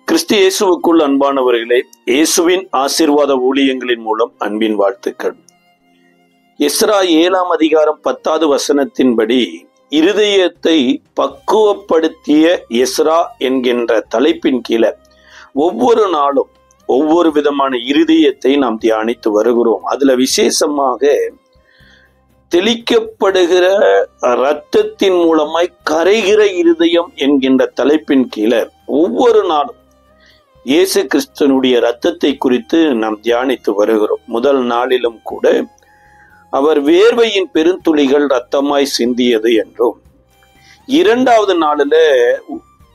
கிறிஸ்து இயேசுவுக்குள் அன்பானவர்களே, இயேசுவின் ஆசீர்வாத ஊழியங்களின் மூலம் அன்பின் வாழ்த்துக்கள். எஸ்ரா 7ஆம் அதிகாரம் 10வது வசனத்தின்படி இருதயத்தை பக்குவப்படுத்திய எஸ்ரா என்கின்ற தலைப்பின் கீழே ஒவ்வொரு நாளும் ஒவ்வொரு விதமான இருதயத்தை நாம் தியானித்து வருகிறோம். அதுல விசேஷமாக தெளிக்கப்படுகிற இரத்தத்தின் மூலமாய் கரைகிற இருதயம் என்கின்ற தலைப்பின் கீழே ஒவ்வொரு நாளும் இயேசு கிறிஸ்துவனுடைய இரத்தத்தை குறித்து நாம் தியானித்து வருகிறோம். முதல் நாளிலும் கூட அவர் வேர்வையின் பெருந்துளிகள் இரத்தமாய் சிந்தியது என்றும், 2வது நாளில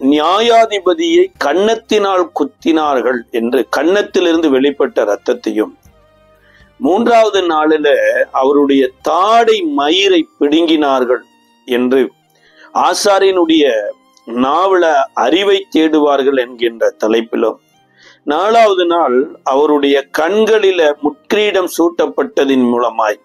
நியாயாதிபதியை கன்னத்தினால் குத்தினார்கள் என்று கன்னத்திலிருந்து வெளிப்பட்ட இரத்தத்தையும், 3வது நாளில அவருடைய தாடை மயிரை பிடுங்கினார்கள் என்று ஆசாரியனுடைய நாவல அறிவை தேடுவார்கள் என்கின்ற தலைப்பிலும், 4வது நாள் அவருடைய கண்களில முட்கிரீடம் சூட்டப்பட்டதின் மூலமாய்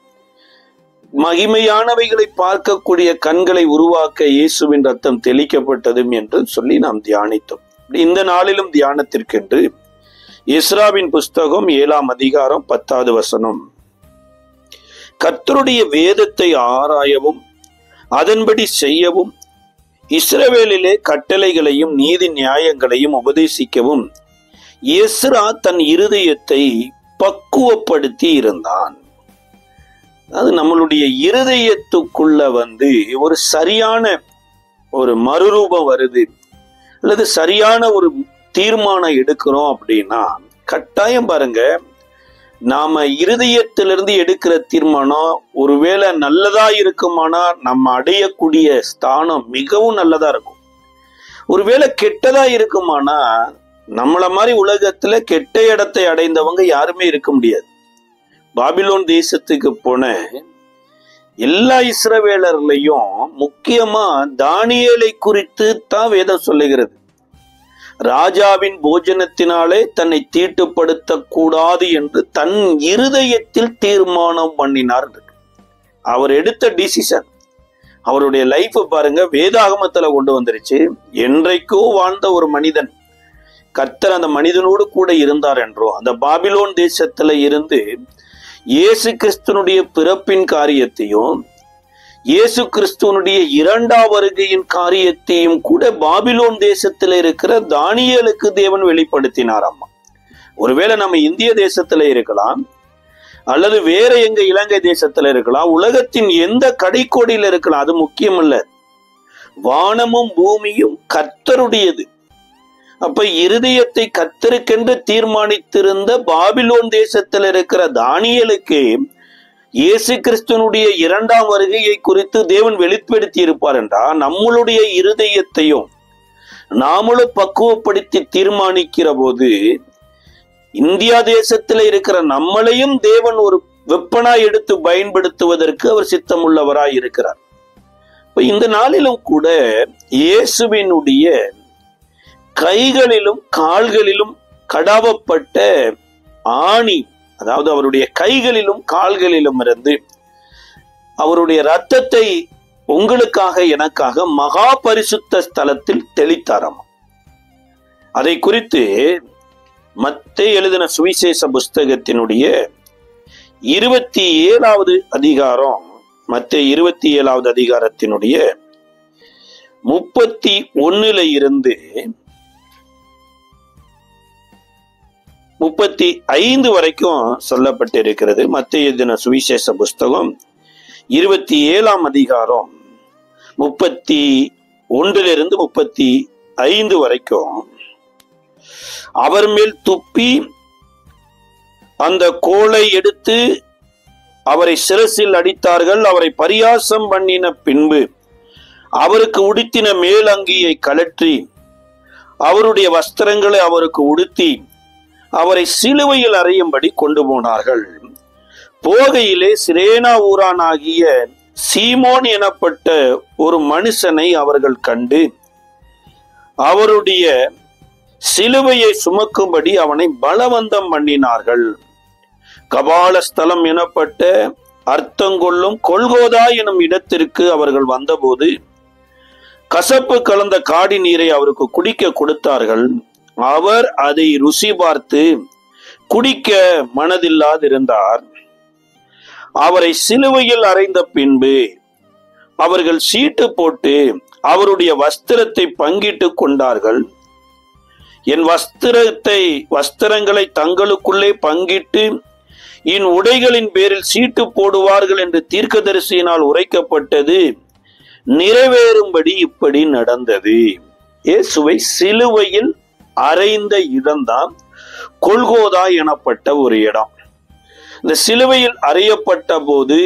மகிமையானவைகளை பார்க்கக்கூடிய கண்களை உருவாக்க இயேசுவின் ரத்தம் தெளிக்கப்பட்டதும் என்று சொல்லி நாம் தியானித்தோம். இந்த நாளிலும் தியானத்திற்கென்று எஸ்ராவின் புஸ்தகம் 7ஆம் அதிகாரம் 10வது வசனம். கர்த்தருடைய வேதத்தை ஆராயவும் அதன்படி செய்யவும், இஸ்ரவேலிலே கட்டளைகளையும் நீதி நியாயங்களையும் உபதேசிக்கவும் எஸ்ரா தன் இருதயத்தை பக்குவப்படுத்தி இருந்தான். அது நம்மளுடைய இருதயத்துக்குள்ள ஒரு சரியான ஒரு மறுரூபம் வருது, அல்லது சரியான ஒரு தீர்மானம் எடுக்கிறோம் அப்படின்னா, கட்டாயம் பாருங்க, நாம இருதயத்திலிருந்து எடுக்கிற தீர்மானம் ஒருவேளை நல்லதா இருக்குமானா நம்ம அடையக்கூடிய ஸ்தானம் மிகவும் நல்லதா இருக்கும். ஒருவேளை கெட்டதா இருக்குமானா நம்மள மாதிரி உலகத்துல கெட்ட இடத்தை அடைந்தவங்க யாருமே இருக்க முடியாது. பாபிலோன் தேசத்துக்கு போன எல்லா இஸ்ரவேலர்லையும் முக்கியமா தானியேலை குறித்து தான் வேதம் சொல்லுகிறது. ராஜாவின் போஜனத்தினாலே தன்னை தீட்டுப்படுத்த கூடாது என்று தன் இருதயத்தில் தீர்மானம் பண்ணினார். அவர் எடுத்த டிசிஷன், அவருடைய லைஃப் பாருங்க, வேதாகமத்துல கொண்டு வந்துருச்சு. என்றைக்கோ வாழ்ந்த ஒரு மனிதன், கர்த்தர் அந்த மனிதனோடு கூட இருந்தார் என்றோ, அந்த பாபிலோன் தேசத்துல இருந்து இயேசு கிறிஸ்துவனுடைய பிறப்பின் காரியத்தையும் இயேசு கிறிஸ்துவனுடைய 2ஆம் வருகையின் காரியத்தையும் கூட பாபிலோன் தேசத்துல இருக்கிற தானியேலுக்கு தேவன் வெளிப்படுத்தினாராம். ஒருவேளை நம்ம இந்திய தேசத்துல இருக்கலாம், அல்லது வேற எங்க இலங்கை தேசத்துல இருக்கலாம், உலகத்தின் எந்த கடைக்கோடியில இருக்கலாம், அது முக்கியமல்ல. வானமும் பூமியும் கர்த்தருடையது. அப்ப இருதயத்தை கர்த்தருக்கென்று தீர்மானித்திருந்த பாபிலோன் தேசத்தில் இருக்கிற தானியேலுக்கு இயேசு கிறிஸ்துவனுடைய 2ஆம் வருகையை குறித்து தேவன் வெளிப்படுத்தி இருப்பார் என்றால், நம்மளுடைய இருதயத்தையும் நாமளும் பக்குவப்படுத்தி தீர்மானிக்கிற போது இந்தியா தேசத்துல இருக்கிற நம்மளையும் தேவன் ஒரு வெப்பனாய் எடுத்து பயன்படுத்துவதற்கு அவர் சித்தமுள்ளவராய் இருக்கிறார். இப்ப இந்த நாளிலும் கூட இயேசுவினுடைய கைகளிலும் கால்களிலும் கடாவப்பட்ட ஆணி, அதாவது அவருடைய கைகளிலும் கால்களிலும் இருந்து அவருடைய இரத்தத்தை உங்களுக்காக எனக்காக மகா பரிசுத்த ஸ்தலத்தில் தெளித்தாராம். அதை குறித்து மத்தேயு எழுதின சுவிசேஷ புஸ்தகத்தினுடைய 27வது அதிகாரம், மத்தேயு 27வது அதிகாரத்தினுடைய 31 இருந்து 35 வரைக்கும் சொல்லப்பட்டிருக்கிறது. மத்தேயு எழுதின சுவிசேஷ புஸ்தகம் 27ஆம் அதிகாரம் 31 35 வரைக்கும். அவர் மேல் துப்பி அந்த கோலை எடுத்து அவரை சிரசில் அடித்தார்கள். அவரை பரியாசம் பண்ணின பின்பு அவருக்கு உடுத்தின மேலங்கியை கழற்றி அவருடைய வஸ்திரங்களை அவருக்கு உடுத்தி அவரை சிலுவையில் அறையும்படி கொண்டு போனார்கள். போகையிலே சிரேனா ஊரானாகிய சீமோன் எனப்பட்ட ஒரு மனுஷனை அவர்கள் கண்டு அவருடைய சிலுவையை சுமக்கும்படி அவனை பலவந்தம் பண்ணினார்கள். கபாலஸ்தலம் எனப்பட்ட அர்த்தங்கொள்ளும் கொல்கோதா எனும் இடத்திற்கு அவர்கள் வந்தபோது கசப்பு கலந்த காடி நீரை அவருக்கு குடிக்க கொடுத்தார்கள். அவர் அதை ருசி பார்த்து குடிக்க மனதில்லாதிருந்தார். அவரை சிலுவையில் அறைந்த பின்பு அவர்கள் சீட்டு போட்டு அவருடைய வஸ்திரத்தை பங்கிட்டு கொண்டார்கள். என் வஸ்திரங்களை தங்களுக்குள்ளே பங்கிட்டு என் உடைகளின் பேரில் சீட்டு போடுவார்கள் என்று தீர்க்கதரிசியினால் உரைக்கப்பட்டது நிறைவேறும்படி இப்படி நடந்தது. இயேசுவை சிலுவையில் அறைந்த இடம்தான் கொல்கோதா எனப்பட்ட ஒரு இடம். இந்த சிலுவையில் அறையப்பட்ட போது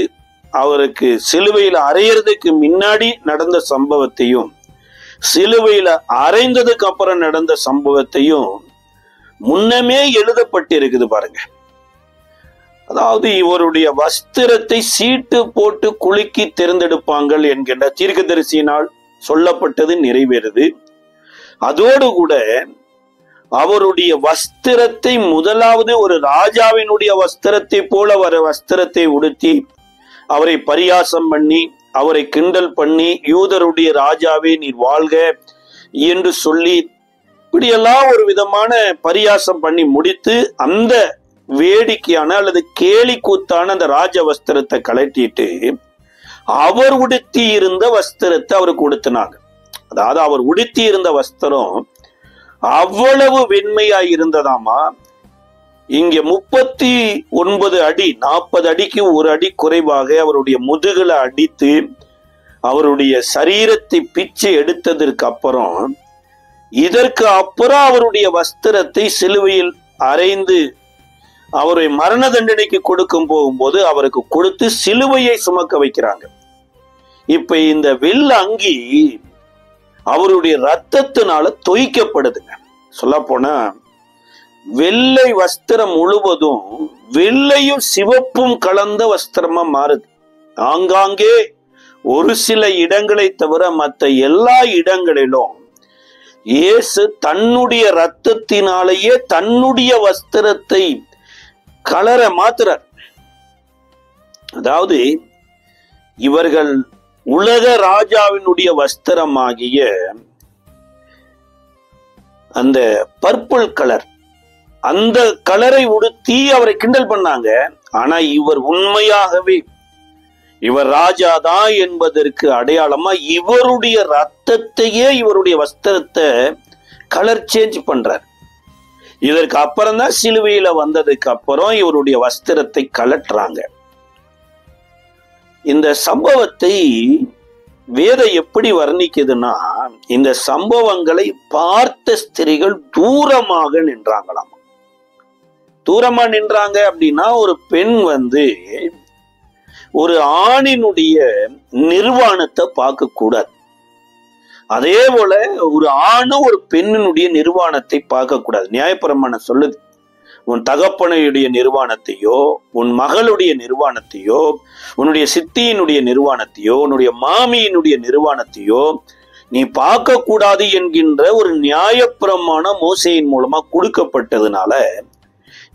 அவருக்கு சிலுவையில் அறையறதுக்கு முன்னாடி நடந்த சம்பவத்தையும் சிலுவையில அறைந்ததுக்கு அப்புறம் நடந்த சம்பவத்தையும் முன்னமே எழுதப்பட்டிருக்குது பாருங்க. அதாவது இவருடைய வஸ்திரத்தை சீட்டு போட்டு குலுக்கி தேர்ந்தெடுப்பாங்கள் என்கின்ற தீர்க்கதரிசியினால் சொல்லப்பட்டது நிறைவேறுது. அதோடு கூட அவருடைய வஸ்திரத்தை முதலாவது ஒரு ராஜாவினுடைய வஸ்திரத்தை போல வர வஸ்திரத்தை உடுத்தி அவரை பரியாசம் பண்ணி அவரை கிண்டல் பண்ணி யூதருடைய ராஜாவே நீர் வாழ்க என்று சொல்லி இப்படியெல்லாம் ஒரு விதமான பரியாசம் பண்ணி முடித்து அந்த வேடிக்கையான அல்லது கேலி கூத்தான அந்த ராஜ வஸ்திரத்தை கலட்டிட்டு அவர் உடுத்தி இருந்த வஸ்திரத்தை அவருக்கு உடுத்தினாங்க. அதாவது அவர் உடுத்தி இருந்த வஸ்திரம் அவ்வளவு வெண்மையாய் இருந்ததாமா. இங்க 39 அடி 40 அடிக்கு ஒரு அடி குறைவாக அவருடைய முதுகுல அடித்து அவருடைய சரீரத்தை பிச்சை எடுத்ததற்கு அப்புறம் இதற்கு அப்புறம் அவருடைய வஸ்திரத்தை சிலுவையில் அறைந்து அவரை மரண தண்டனைக்கு கொடுக்கும் போகும்போது அவருக்கு கொடுத்து சிலுவையை சுமக்க வைக்கிறாங்க. இப்ப இந்த வெள்ள அங்கி அவருடைய ரத்தத்தினால தொய்க்கப்படுதுங்க. சொல்ல போனா வெள்ளை வஸ்திரம் முழுவதும் வெள்ளையும் சிவப்பும் கலந்த வஸ்திரமா மாறுது. ஆங்காங்கே ஒரு சில இடங்களை தவிர மற்ற எல்லா இடங்களிலும் இயேசு தன்னுடைய ரத்தத்தினாலேயே தன்னுடைய வஸ்திரத்தை கலர மாத்துறார். அதாவது இவர்கள் உலக ராஜாவினுடைய வஸ்திரமாகிய அந்த பர்பிள் கலர், அந்த கலரை உடுத்தி அவரை கிண்டல் பண்ணாங்க. ஆனா இவர் உண்மையாகவே இவர் ராஜாதான் என்பதற்கு அடையாளமா இவருடைய ரத்தத்தையே இவருடைய வஸ்திரத்தை கலர் சேஞ்ச் பண்றார். இதற்கு அப்புறம் தான் சிலுவையில வந்ததுக்கு அப்புறம் இவருடைய வஸ்திரத்தை கலட்டுறாங்க. இந்த சம்பவத்தை வேதம் எப்படி வர்ணிக்குதுன்னா, இந்த சம்பவங்களை பார்த்த ஸ்திரீகள் தூரமாக நின்றாங்களாம். தூரமா நின்றாங்க அப்படின்னா ஒரு பெண் ஒரு ஆணினுடைய நிர்வாணத்தை பார்க்க கூடாது. அதே போல ஒரு ஆணும் ஒரு பெண்ணினுடைய நிர்வாணத்தை பார்க்க கூடாது. நியாயப்பிரமாணம் சொல்லுது, உன் தகப்பனுடைய நிர்வாணத்தையோ உன் மகளுடைய நிர்வாணத்தையோ உன்னுடைய சித்தியினுடைய நிர்வாணத்தையோ உன்னுடைய மாமியினுடைய நிர்வாணத்தையோ நீ பார்க்க கூடாது என்கின்ற ஒரு நியாயப்பிரமாணம் மோசேயின் மூலமா கொடுக்கப்பட்டதுனால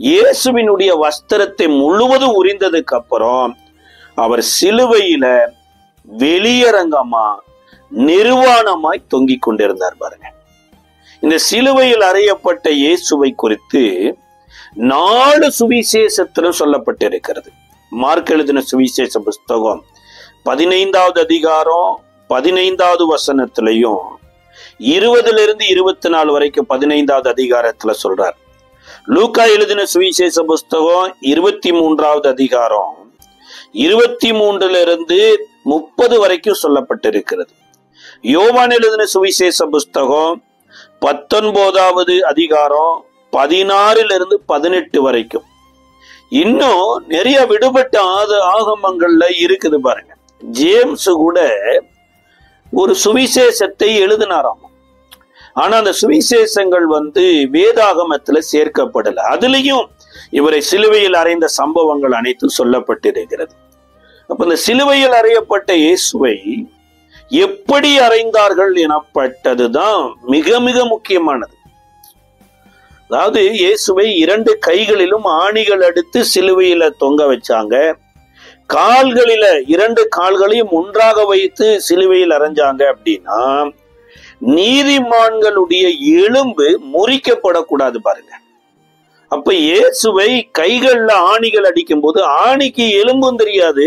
இயேசுவினுடைய வஸ்திரத்தை முழுவதும் உரிந்ததுக்கு அப்புறம் அவர் சிலுவையில வெளியரங்கமா நிர்வாணமாய் தொங்கிக் கொண்டிருந்தார் பாருங்க. இந்த சிலுவையில் அறையப்பட்ட இயேசுவை குறித்து 4 சுவிசேஷத்திலும் சொல்லப்பட்டிருக்கிறது. மார்க் எழுதின சுவிசேஷ புஸ்தகம் 15வது அதிகாரம் 15வது வசனத்திலையும் 20 to 24 வரைக்கும் 15வது அதிகாரத்துல சொல்றார். லூக்கா எழுதின சுவிசேஷ புஸ்தகம் 23வது அதிகாரம் 23 to 30 வரைக்கும் சொல்லப்பட்டிருக்கிறது. யோவான் எழுதின சுவிசேஷ புஸ்தகம் 19வது அதிகாரம் 16 to 18 வரைக்கும். இன்னும் நிறைய விடுபட்ட ஆகமங்கள்ல இருக்குது பாருங்க. ஜேம்ஸ் கூட ஒரு சுவிசேஷத்தை எழுதினாராம். ஆனா அந்த சுவிசேஷங்கள் வேதாகமத்துல சேர்க்கப்படல. அதுலயும் இவரை சிலுவையில் அறைந்த சம்பவங்கள் அனைத்தும் சொல்லப்பட்டிருக்கிறது. அப்ப இந்த சிலுவையில் அறையப்பட்ட இயேசுவை எப்படி அறைந்தார்கள் எனப்பட்டதுதான் மிக மிக முக்கியமானது. அதாவது இயேசுவை 2 கைகளிலும் ஆணிகள் எடுத்து சிலுவையில தொங்க வச்சாங்க. கால்களில 2 கால்களையும் ஒன்றாக வைத்து சிலுவையில் அறைஞ்சாங்க. அப்படின்னா நீதிமான்களுடைய எலும்பு முறிக்கப்படக்கூடாது பாருங்க. அப்ப இயேசுவை கைகள்ல ஆணிகள் அடிக்கும் போது ஆணிக்கு எலும்பும் தெரியாது,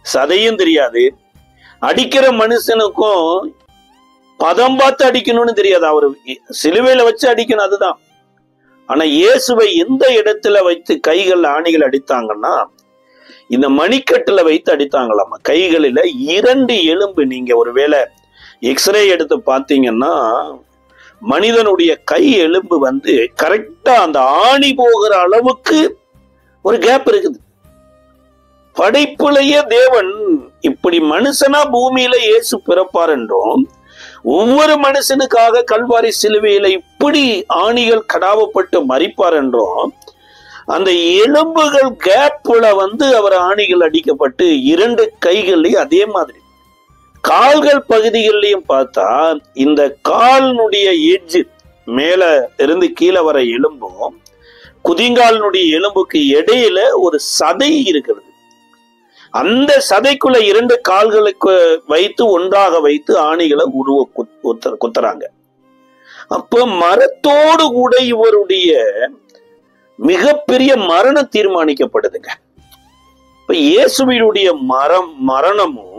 சதையும் தெரியாது. அடிக்கிற மனுஷனுக்கும் பதம் பார்த்து அடிக்கணும்னு தெரியாது, அவரு சிலுவையில வச்சு அடிக்கணும், அதுதான். ஆனா இயேசுவை எந்த இடத்துல வைத்து கைகள் ஆணிகள் அடித்தாங்கன்னா இந்த மணிக்கட்டுல வைத்து அடித்தாங்களாமா. கைகளில 2 எலும்பு, நீங்க ஒருவேளை எக்ஸ்ரே எடுத்து பார்த்தீங்கன்னா மனிதனுடைய கை எலும்பு கரெக்டா அந்த ஆணி போகிற அளவுக்கு ஒரு கேப் இருக்குது. படைப்புலையே தேவன் இப்படி மனுஷனா பூமியில இயேசு பிறப்பார் என்றும், ஒவ்வொரு மனுஷனுக்காக கல்வாரி சிலுவையில இப்படி ஆணிகள் கடாவப்பட்டு மரிப்பார் என்றும், அந்த எலும்புகள் கேப்ல அவர் ஆணிகள் அடிக்கப்பட்டு 2 கைகள்லயும் அதே மாதிரி கால்கள் பகுதிகளிலையும் பார்த்தா இந்த காலினுடைய எட்ஜ் மேல இருந்து கீழே வர எலும்பும் குதிங்காலினுடைய எலும்புக்கு இடையில ஒரு சதை இருக்கிறது. அந்த சதைக்குள்ள 2 கால்களுக்கு வைத்து ஒன்றாக வைத்து ஆணிகளை குத்துறாங்க. அப்ப மரத்தோடு கூட இவருடைய மிகப்பெரிய மரணம் தீர்மானிக்கப்படுதுங்க. இப்ப இயேசுவினுடைய மரணமும்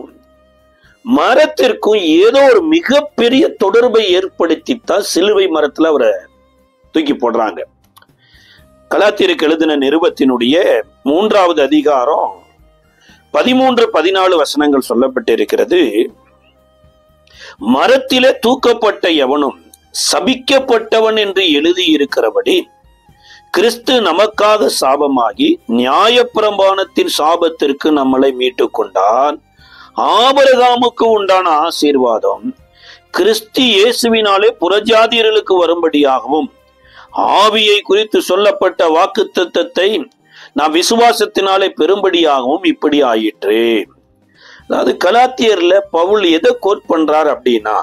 மரத்திற்கும் ஏதோ ஒரு மிகப்பெரிய தொடர்பை ஏற்படுத்தித்தான் சிலுவை மரத்துல அவரை தூக்கி போடுறாங்க. கலாத்தியருக்கு எழுதின நிருபத்தினுடைய 3வது அதிகாரம் 13-14 வசனங்கள் சொல்லப்பட்டிருக்கிறது. மரத்திலே தூக்கப்பட்ட எவனும் சபிக்கப்பட்டவன் என்று எழுதி இருக்கிறபடி கிறிஸ்து நமக்காக சாபமாகி நியாயப்பிரமாணத்தின் சாபத்திற்கு நம்மளை மீட்டு கொண்டான். ஆபிரகாமுக்கு உண்டான ஆசீர்வாதம் கிறிஸ்து இயேசுவினாலே புறஜாதியர்களுக்கு வரும்படியாகவும் ஆவியை குறித்து சொல்லப்பட்ட வாக்குத்தத்தத்தை நாம் விசுவாசத்தினாலே பெரும்படியாகவும் இப்படி ஆயிற்று. அதாவது கலாத்தியர்ல பவுல் எதை கோட் பண்றார் அப்படின்னா,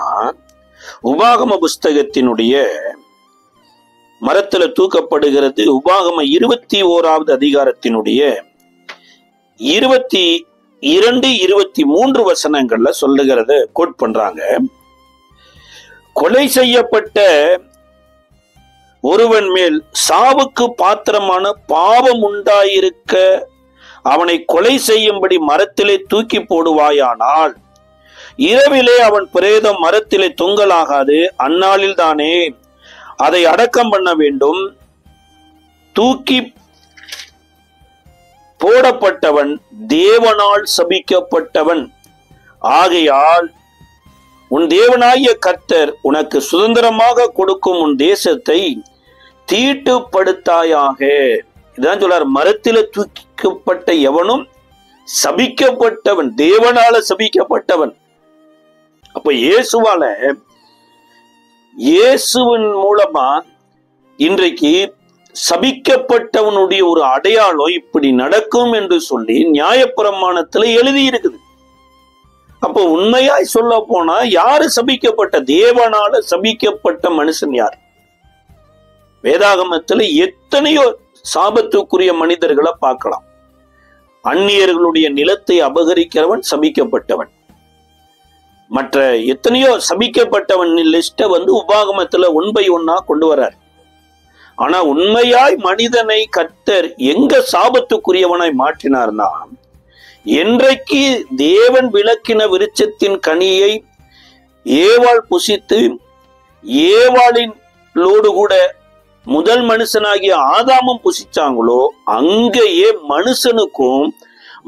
உபாகம புஸ்தகத்தினுடைய மரத்துல தூக்கப்படுகிறது. உபாகம 21வது அதிகாரத்தினுடைய 22-23 வசனங்கள்ல சொல்லுகிறத கோட் பண்றாங்க. கொலை செய்யப்பட்ட ஒருவன் மேல் சாவுக்கு பாத்திரமான பாவம் உண்டாயிருக்க அவனை கொலை செய்யும்படி மரத்திலே தூக்கி போடுவாயானால் இரவிலே அவன் பிரேதம் மரத்திலே தொங்கலாகாது, அந்நாளில் தானே அதை அடக்கம் பண்ண வேண்டும். தூக்கி போடப்பட்டவன் தேவனால் சபிக்கப்பட்டவன். ஆகையால் உன் தேவனாகிய கர்த்தர் உனக்கு சுதந்திரமாக கொடுக்கும் உன் தேசத்தை தீட்டுப்படுத்தாயாக. இதான் சொல்றார், மரத்தில தூக்கப்பட்ட எவனும் சபிக்கப்பட்டவன், தேவனால சபிக்கப்பட்டவன். அப்ப இயேசுவின் மூலமா இன்றைக்கு சபிக்கப்பட்டவனுடைய ஒரு அடையாளம் இப்படி நடக்கும் என்று சொல்லி நியாயப்பிரமாணத்துல எழுதி இருக்குது. அப்போ உண்மையாய் சொல்ல போனா யாரு சபிக்கப்பட்ட, தேவனால சபிக்கப்பட்ட மனுஷன் யார்? வேதாகமத்துல எத்தனையோ சாபத்துக்குரிய மனிதர்களை பார்க்கலாம். அந்நியர்களுடைய நிலத்தை அபகரிக்கிறவன் சபிக்கப்பட்டவன். மற்ற எத்தனையோ சபிக்கப்பட்டவன் லிஸ்ட உபாகமத்துல 1 by 1 கொண்டு வர்றார். ஆனா உண்மையாய் மனிதனை கர்த்தர் எங்க சாபத்துக்குரியவனாய் மாற்றினார்னா, என்றைக்கு தேவன் விலக்கின விருட்சத்தின் கனியை ஏவாள் புசித்து ஏவாளினோடு கூட முதல் மனுஷனாகிய ஆதாமும் புசிச்சாங்களோ அங்கேயே மனுஷனுக்கும்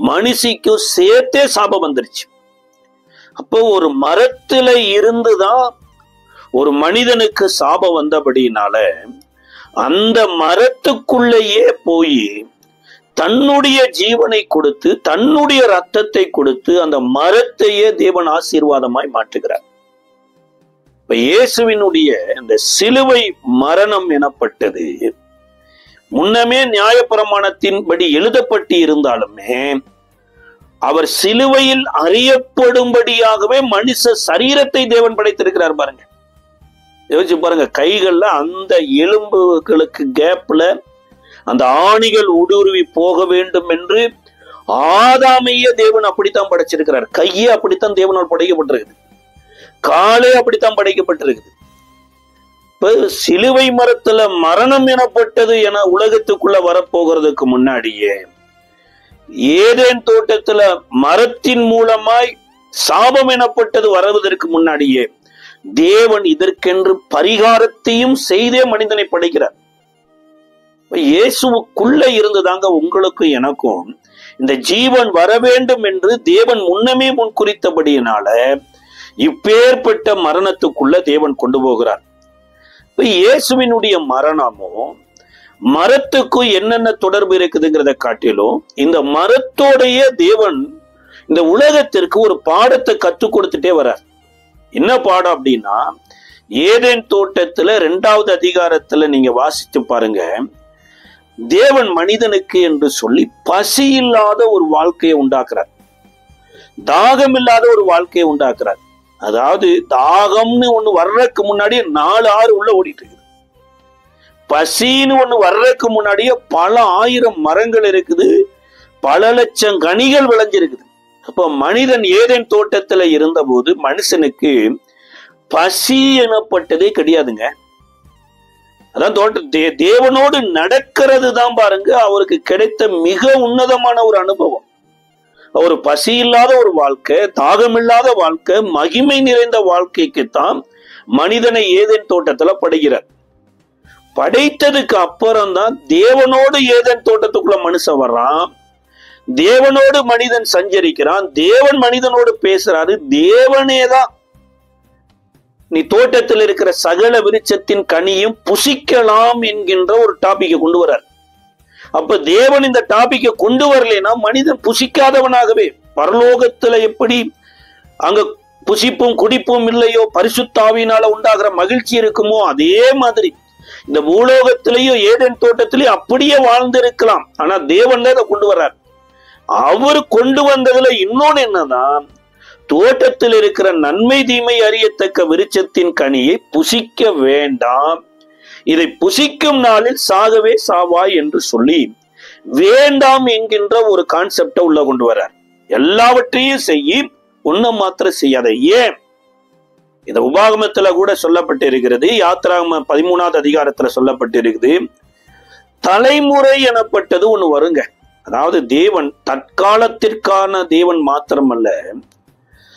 மனுஷிக்கும் சேர்த்தே சாபம் வந்துருச்சு. அப்போ ஒரு மரத்துல இருந்துதான் ஒரு மனிதனுக்கு சாபம் வந்தபடினால அந்த மரத்துக்குள்ளேயே போய் தன்னுடைய ஜீவனை கொடுத்து தன்னுடைய ரத்தத்தை கொடுத்து அந்த மரத்தையே தேவன் ஆசீர்வாதமாய் மாற்றுகிறார். இப்ப இயேசுவினுடைய இந்த சிலுவை மரணம் எனப்பட்டது முன்னமே நியாயப்பிரமாணத்தின்படி எழுதப்பட்டு இருந்தாலுமே அவர் சிலுவையில் அறியப்படும்படியாகவே மனுஷ சரீரத்தை தேவன் படைத்திருக்கிறார். பாருங்க, யோசிச்சு பாருங்க, கைகள்ல அந்த எலும்புகளுக்கு கேப்ல அந்த ஆணிகள் ஊடுருவி போக வேண்டும் என்று ஆதாமையே தேவன் அப்படித்தான் படைச்சிருக்கிறார். கையே அப்படித்தான் தேவனால் படைக்கப்பட்டிருக்குது. காலே அப்படித்தான் படைக்கப்பட்டிருக்குது. இப்ப சிலுவை மரத்துல மரணம் எனப்பட்டது என உலகத்துக்குள்ள வரப்போகிறதுக்கு முன்னாடியே ஏதேன் தோட்டத்துல மரத்தின் மூலமாய் சாபம் எனப்பட்டது வருவதற்கு முன்னாடியே தேவன் இதற்கென்று பரிகாரத்தையும் செய்தே மனிதனை படைக்கிறார். இயேசுவுக்குள்ள இருந்துதாங்க உங்களுக்கும் எனக்கும் இந்த ஜீவன் வர வேண்டும் என்று தேவன் முன்னமே முன் குறித்தபடியினால இப்பேற்பட்ட மரணத்துக்குள்ள தேவன் கொண்டு போகிறார். இயேசுவினுடைய மரணமும் மரத்துக்கும் என்னென்ன தொடர்பு இருக்குதுங்கிறத காட்டிலும் இந்த மரத்தோடைய தேவன் இந்த உலகத்திற்கு ஒரு பாடத்தை கற்றுக் கொடுத்துட்டே வர்றார். என்ன பாடம் அப்படின்னா, ஏதேன் தோட்டத்துல 2வது அதிகாரத்துல நீங்க வாசித்து பாருங்க. தேவன் மனிதனுக்கு என்று சொல்லி பசி இல்லாத ஒரு வாழ்க்கையை உண்டாக்குறார், தாகம் இல்லாத ஒரு வாழ்க்கையை உண்டாக்குறார். அதாவது தாகம்னு ஒண்ணு வர்றதுக்கு முன்னாடியே 4 ஆறு உள்ள ஓடிட்டு இருக்குது. பசின்னு ஒண்ணு வர்றதுக்கு முன்னாடியே பல ஆயிரம் மரங்கள் இருக்குது, பல லட்சம் கனிகள் விளைஞ்சிருக்குது. அப்போ மனிதன் ஏதேன் தோட்டத்துல இருந்த போது மனுஷனுக்கு பசி எனப்பட்டதே கிடையாதுங்க. அதான் தேவனோடு நடக்கிறது தான் பாருங்க அவருக்கு கிடைத்த மிக உன்னதமான ஒரு அனுபவம். ஒரு பசி இல்லாத ஒரு வாழ்க்கை, தாகம் இல்லாத வாழ்க்கை, மகிமை நிறைந்த வாழ்க்கைக்குத்தான் மனிதனை ஏதேன் தோட்டத்துல படைக்கிறார். படைத்ததுக்கு அப்புறம் தான் தேவனோடு ஏதேன் தோட்டத்துக்குள்ள மனுஷன் வர்றான், தேவனோடு மனிதன் சஞ்சரிக்கிறான், தேவன் மனிதனோடு பேசுறாரு. தேவனேதான் நீ தோட்டத்தில் இருக்கிற சகல விருட்சத்தின் கனியும் புசிக்கலாம் என்கின்ற ஒரு டாபிக்கை கொண்டு வர்றார். அப்ப தேவன் இந்த டாபிக்கை கொண்டு வரலைன்னா மனிதன் புசிக்காதவனாகவே, பரலோகத்துல எப்படி அங்க புசிப்பும் குடிப்பும் இல்லையோ, பரிசுத்தாவினால உண்டாகிற மகிழ்ச்சி இருக்குமோ, அதே மாதிரி இந்த பூலோகத்திலேயும் ஏதேன் தோட்டத்திலேயும் அப்படியே வாழ்ந்திருக்கலாம். ஆனா தேவன் இதை கொண்டு வர்றார். அவர் கொண்டு வந்ததுல இன்னொன்னு என்னதான், தோட்டத்தில் இருக்கிற நன்மை தீமை அறியத்தக்க விருட்சத்தின் கனியை புசிக்க வேண்டாம், இதை புசிக்கும் நாளில் சாகவே சாவாய் என்று சொல்லி வேண்டாம் என்கின்ற ஒரு கான்செப்டை உள்ள கொண்டு வர்றார். எல்லாவற்றையும் செய்ய ஒன்ன மாத்திரம் செய்யாத. ஏன் இந்த உபாகமத்துல கூட சொல்லப்பட்டு இருக்கிறது, யாத்திராகம 13வது அதிகாரத்துல சொல்லப்பட்டு இருக்குது, தலைமுறை எனப்பட்டது ஒண்ணு வருங்க. அதாவது தேவன் தற்காலத்திற்கான தேவன் மாத்திரமல்ல,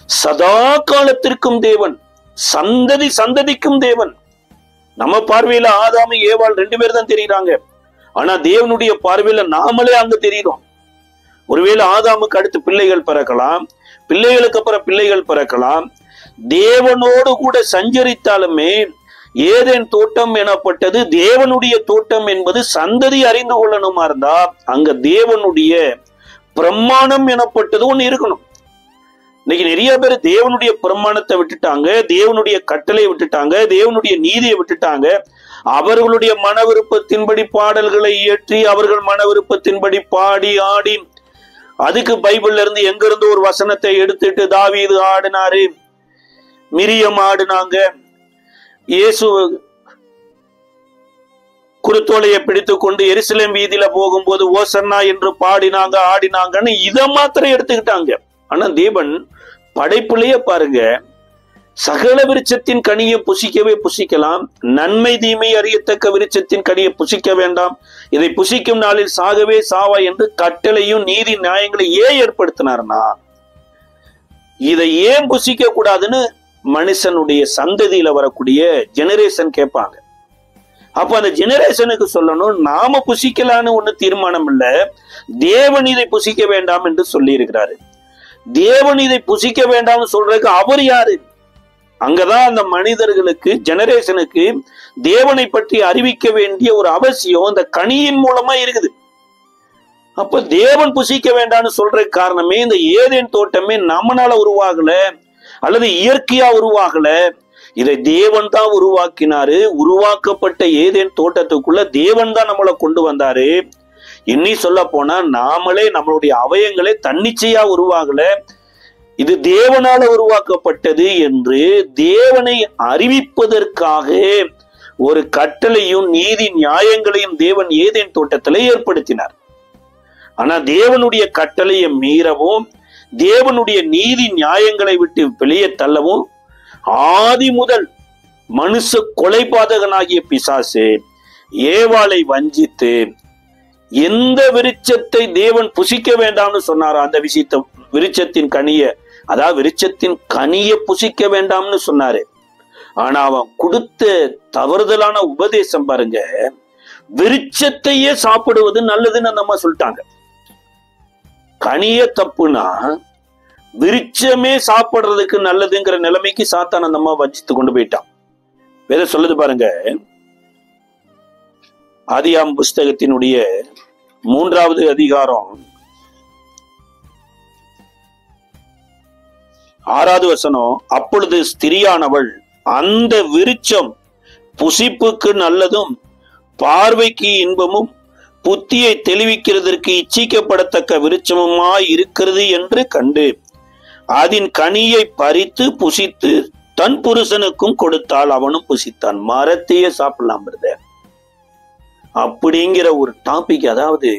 சதா காலத்திற்கும் தேவன், சந்ததி சந்ததிக்கும் தேவன். நம்ம பார்வையில ஆதாமு ஏவாள் 2 பேர் தான் தெரியுறாங்க. ஆனா தேவனுடைய பார்வையில நாமளே அங்க தெரியுறோம். ஒருவேளை ஆதாமுக்கு அடுத்து பிள்ளைகள் பிறக்கலாம், பிள்ளைகளுக்கு அப்புறம் பிள்ளைகள் பிறக்கலாம். தேவனோடு கூட சஞ்சரித்தாலுமே ஏதேன் தோட்டம் எனப்பட்டது தேவனுடைய தோட்டம் என்பது சந்ததி அறிந்து கொள்ளணுமா இருந்தா அங்க தேவனுடைய பிரமாணம் எனப்பட்டது ஒண்ணு இருக்கணும். இன்னைக்கு நிறைய பேர் தேவனுடைய பிரமாணத்தை விட்டுட்டாங்க, தேவனுடைய கட்டளை விட்டுட்டாங்க, தேவனுடைய நீதியை விட்டுட்டாங்க. அவர்களுடைய மன விருப்பத்தின்படி பாடல்களை இயற்றி அவர்கள் மன விருப்பத்தின்படி பாடி ஆடி, அதுக்கு பைபிள்ல இருந்து எங்க இருந்து ஒரு வசனத்தை எடுத்துட்டு தாவீது ஆடினாரு, மிரியம் ஆடினாங்க, இயேசு குருத்தோலையை பிடித்து கொண்டு எருசலேம் வீதியில போகும்போது ஓசன்னா என்று பாடினாங்க ஆடினாங்கன்னு இதை மாத்திரம் எடுத்துக்கிட்டாங்க. ஆனா தேவன் படைப்புலயே பாருங்க, சகல விருட்சத்தின் கனியை புசிக்கவே புசிக்கலாம், நன்மை தீமை அறியத்தக்க விருட்சத்தின் கனியை புசிக்க வேண்டாம், இதை புசிக்கும் நாளில் சாகவே சாவா என்று கட்டளையும் நீதி நியாயங்களை ஏன் ஏற்படுத்தினார்னா இதை ஏன் புசிக்க கூடாதுன்னு மனுஷனுடைய சந்ததியில வரக்கூடிய ஜெனரேஷன் கேட்பாங்க. அப்ப அந்த ஜெனரேஷனுக்கு சொல்லணும், நாம புசிக்கலான்னு ஒண்ணு தீர்மானம் இல்ல, தேவன் இதை புசிக்க வேண்டாம் என்று சொல்லி இருக்கிறாரு. தேவன் இதை புசிக்க வேண்டாம்னு சொல்றதுக்கு அவர் யாரு? அங்கதான் அந்த மனிதர்களுக்கு ஜெனரேஷனுக்கு தேவனை பற்றி அறிவிக்க வேண்டிய ஒரு அவசியம் அந்த கனியின் மூலமா இருக்குது. அப்ப தேவன் புசிக்க வேண்டாம்னு சொல்றதுக்கு காரணமே இந்த ஏதேன் தோட்டமே நம்மளால உருவாகல அல்லது இயற்கையா உருவாகல, இதை தேவன் தான் உருவாக்கினாரு. உருவாக்கப்பட்ட ஏதேன் தோட்டத்துக்குள்ள தேவன் தான் நம்மளை கொண்டு வந்தாரு. இன்னி சொல்ல போனா நாமளே நம்மளுடைய அவயங்களே தன்னிச்சையா உருவாகல, இது தேவனால உருவாக்கப்பட்டது என்று தேவனை அறிவிப்பதற்காக ஒரு கட்டளையும் நீதி நியாயங்களையும் தேவன் ஏதேன் தோட்டத்திலே ஏற்படுத்தினார். ஆனா தேவனுடைய கட்டளையை மீறவும் தேவனுடைய நீதி நியாயங்களை விட்டு வெளியே தள்ளவும் ஆதி முதல் மனுஷ கொலைபாதகனாகிய பிசாசு ஏவாளை வஞ்சித்து எந்த விருட்சத்தை தேவன் புசிக்க வேண்டாம்னு சொன்னாரோ அந்த விஷயத்தை விருட்சத்தின் கனிய, அதாவது விருட்சத்தின் கனிய புசிக்க வேண்டாம்னு சொன்னாரு. ஆனா அவன் கொடுத்த தவறுதலான உபதேசம் பாருங்க, விருட்சத்தையே சாப்பிடுவது நல்லதுன்னு அந்த அம்மா சொல்லிட்டாங்க. கனிய தப்புனா விருட்சமே சாப்பிடுறதுக்கு நல்லதுங்கிற நிலைமைக்கு சாத்தான் அந்த அம்மா வஞ்சித்து கொண்டு போயிட்டான். வேற சொல்லுது பாருங்க, ஆதியாம் புஸ்தகத்தினுடைய 3வது அதிகாரம் 6வது வசனம், அப்பொழுது ஸ்திரியானவள் அந்த விருட்சம் புசிப்புக்கு நல்லதும் பார்வைக்கு இன்பமும் புத்தியை தெளிவிக்கிறதற்கு இச்சிக்கப்படத்தக்க விருட்சமுமாய் இருக்கிறது என்று கண்டு அதன் கனியை பறித்து புசித்து தன் புருஷனுக்கும் கொடுத்தால் அவனும் புசித்தான். மரத்தையே சாப்பிடலாம் பிரதர் அப்படிங்கிற ஒரு டாபிக். அதாவது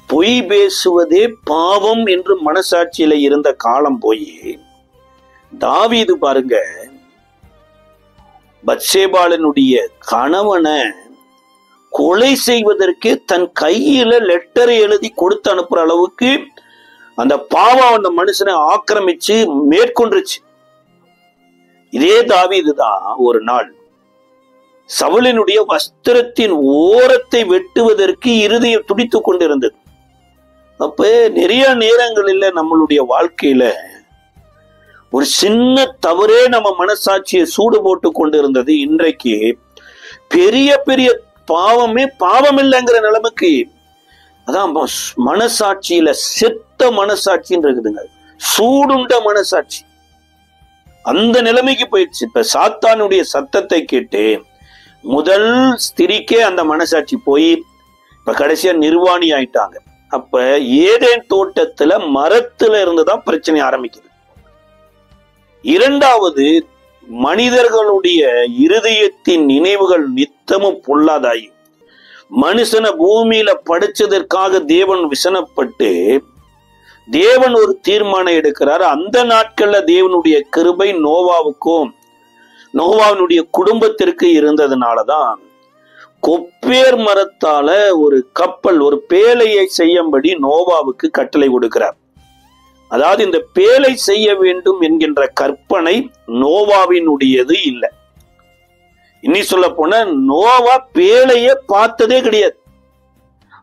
பொய் பேசுவதே பாவம் என்று மனசாட்சியில இருந்த காலம் போய் தாவீது பாருங்க, பத்சேபாளனுடைய கணவனை கொலை செய்வதற்கு தன் கையில லெட்டரை எழுதி கொடுத்து அனுப்புற அளவுக்கு அந்த பாவம் அந்த மனுஷனை ஆக்கிரமிச்சு மேற்கொண்டுருச்சு. இதே தாவீதுதான் ஒரு நாள் சவுலினுடைய வஸ்திரத்தின் ஓரத்தை வெட்டுவதற்கு இருதயம் துடித்து கொண்டிருந்தது. அப்ப நிறைய நேரங்களில் நம்மளுடைய வாழ்க்கையில ஒரு சின்ன தவறே நம்ம மனசாட்சியை சூடு போட்டு கொண்டிருந்தது. இன்றைக்கு பெரிய பெரிய பாவமே பாவம் இல்லைங்கிற நிலைமைக்கு, அதான் மனசாட்சியில செத்த மனசாட்சின்னு இருக்குதுங்க, சூடுண்ட மனசாட்சி, அந்த நிலைமைக்கு போயிடுச்சு. இப்ப சாத்தானுடைய சத்தத்தை கேட்டு முதல் ஸ்திரிக்கே அந்த மனசாட்சி போய் இப்ப கடைசியா நிர்வாணி ஆயிட்டாங்க. அப்ப ஏதேன் தோட்டத்துல மரத்துல இருந்துதான் பிரச்சனை ஆரம்பிக்குது. இரண்டாவது, மனிதர்களுடைய இருதயத்தின் நினைவுகள் நித்தமும் பொல்லாதாயி மனுஷனை பூமியில படைச்சதற்காக தேவன் விசனப்பட்டு தேவன் ஒரு தீர்மானம் எடுக்கிறார். அந்த நாட்கள்ல தேவனுடைய கிருபை நோவாவுக்கும் நோவாவினுடைய குடும்பத்திற்கு இருந்ததுனாலதான் கொப்பேர் மரத்தால ஒரு கப்பல், ஒரு பேழையை செய்யும்படி நோவாவுக்கு கட்டளை கொடுக்கிறார். அதாவது இந்த பேழை செய்ய வேண்டும் என்கின்ற கற்பனை நோவாவினுடையது இல்லை. இன்னி சொல்ல போன நோவா பேழைய பார்த்ததே கிடையாது.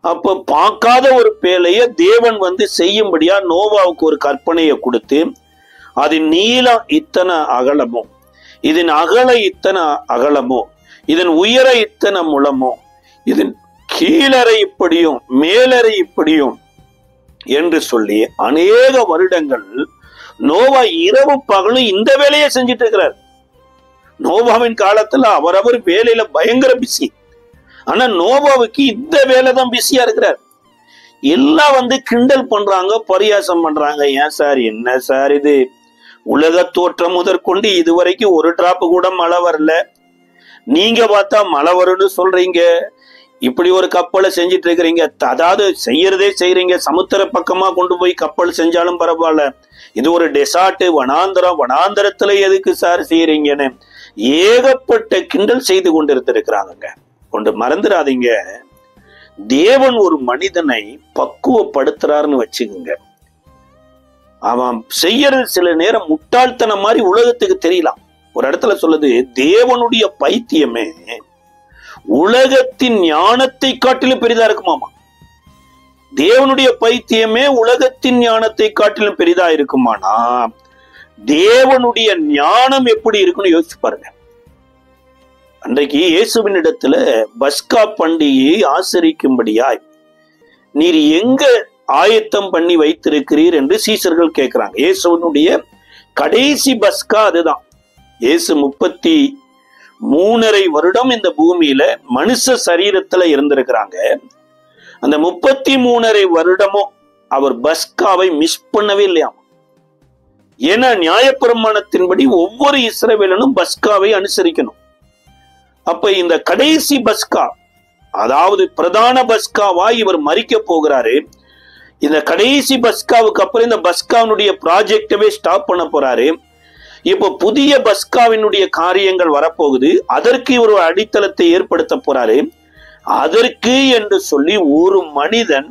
அப்ப பார்க்காத ஒரு பேழைய தேவன் செய்யும்படியா நோவாவுக்கு ஒரு கற்பனையை கொடுத்து, அதன் நீளம் இத்தனை அகலமோ, இதன் அகல இத்தனை அகலமோ, இதன் உயர இத்தனை முழமோ, இதன் கீழறை இப்படியும் மேலறை இப்படியும் என்று சொல்லி அநேக வருடங்கள் நோவா இரவு பகலும் இந்த வேலையை செஞ்சிட்டு இருக்கிறார். நோவாவின் காலத்துல அவரவர் வேலையில பயங்கர பிஸி. ஆனா நோவாவுக்கு இந்த வேலை தான் பிஸியா இருக்கிறார். எல்லாம் கிண்டல் பண்றாங்க, பரியாசம் பண்றாங்க. ஏன் சார், என்ன சார் இது, உலக தோற்றம் முதற்கொண்டு இதுவரைக்கும் ஒரு டிராப் கூட மழை வரல, நீங்க பார்த்தா மழை வரும்னு சொல்றீங்க, இப்படி ஒரு கப்பலை செஞ்சிட்டு இருக்கிறீங்க, அதாவது செய்யறதே செய்யறீங்க, சமுத்திர பக்கமா கொண்டு போய் கப்பல் செஞ்சாலும் பரவாயில்ல, இது ஒரு டெசார்ட் வனாந்தரம், வனாந்தரத்துல எதுக்கு சார் செய்யறீங்கன்னு ஏகப்பட்ட கிண்டல் செய்து கொண்டிருக்கிறாங்க. கொண்டு மறந்துடாதீங்க, தேவன் ஒரு மனிதனை பக்குவப்படுத்துறாருன்னு வச்சுக்கோங்க. அவன் செய்யறது சில நேரம் முட்டாள்தனம் மாதிரி உலகத்துக்கு தெரியலாம். ஒரு இடத்துல சொல்லுது, தேவனுடைய பைத்தியமே உலகத்தின் ஞானத்தை காட்டிலும் பெரிதா இருக்குமாமா. தேவனுடைய பைத்தியமே உலகத்தின் ஞானத்தை காட்டிலும் பெரிதா இருக்குமானா தேவனுடைய ஞானம் எப்படி இருக்குன்னு யோசிச்சு பாருங்க. அன்றைக்கு இயேசுவின் இடத்துல பஸ்கா பண்டிகையை ஆசரிக்கும்படியாய் நீர் எங்க ஆயத்தம் பண்ணி வைத்திருக்கிறீர் என்று சீசர்கள் கேட்கிறாங்க. இயேசுவனுடைய கடைசி பஸ்கா அதுதான். இயேசு 33.5 வருடம் இந்த பூமியில மனுஷ சரீரத்துல இருந்திருக்கிறாங்க. அந்த 33.5 வருடமும் அவர் பஸ்காவை மிஸ் பண்ணவே இல்லையாம். ஏன்னா நியாயப்பிரமாணத்தின்படி ஒவ்வொரு இஸ்ரவேலனும் பஸ்காவை அனுசரிக்கணும். அப்ப இந்த கடைசி பஸ்கா, அதாவது பிரதான பஸ்காவாய் இவர் மரிக்க போகிறாரு. இந்த கடைசி பஸ்காவுக்கு அப்புறம் இந்த பஸ்காவுடைய ப்ராஜெக்டவே ஸ்டாப் பண்ண போறாரு. இப்ப புதிய பஸ்காவினுடைய காரியங்கள் வரப்போகுது. அதற்கு ஒரு அடித்தளத்தை ஏற்படுத்த போறாரு. அதற்கு என்று சொல்லி ஒரு மனிதன்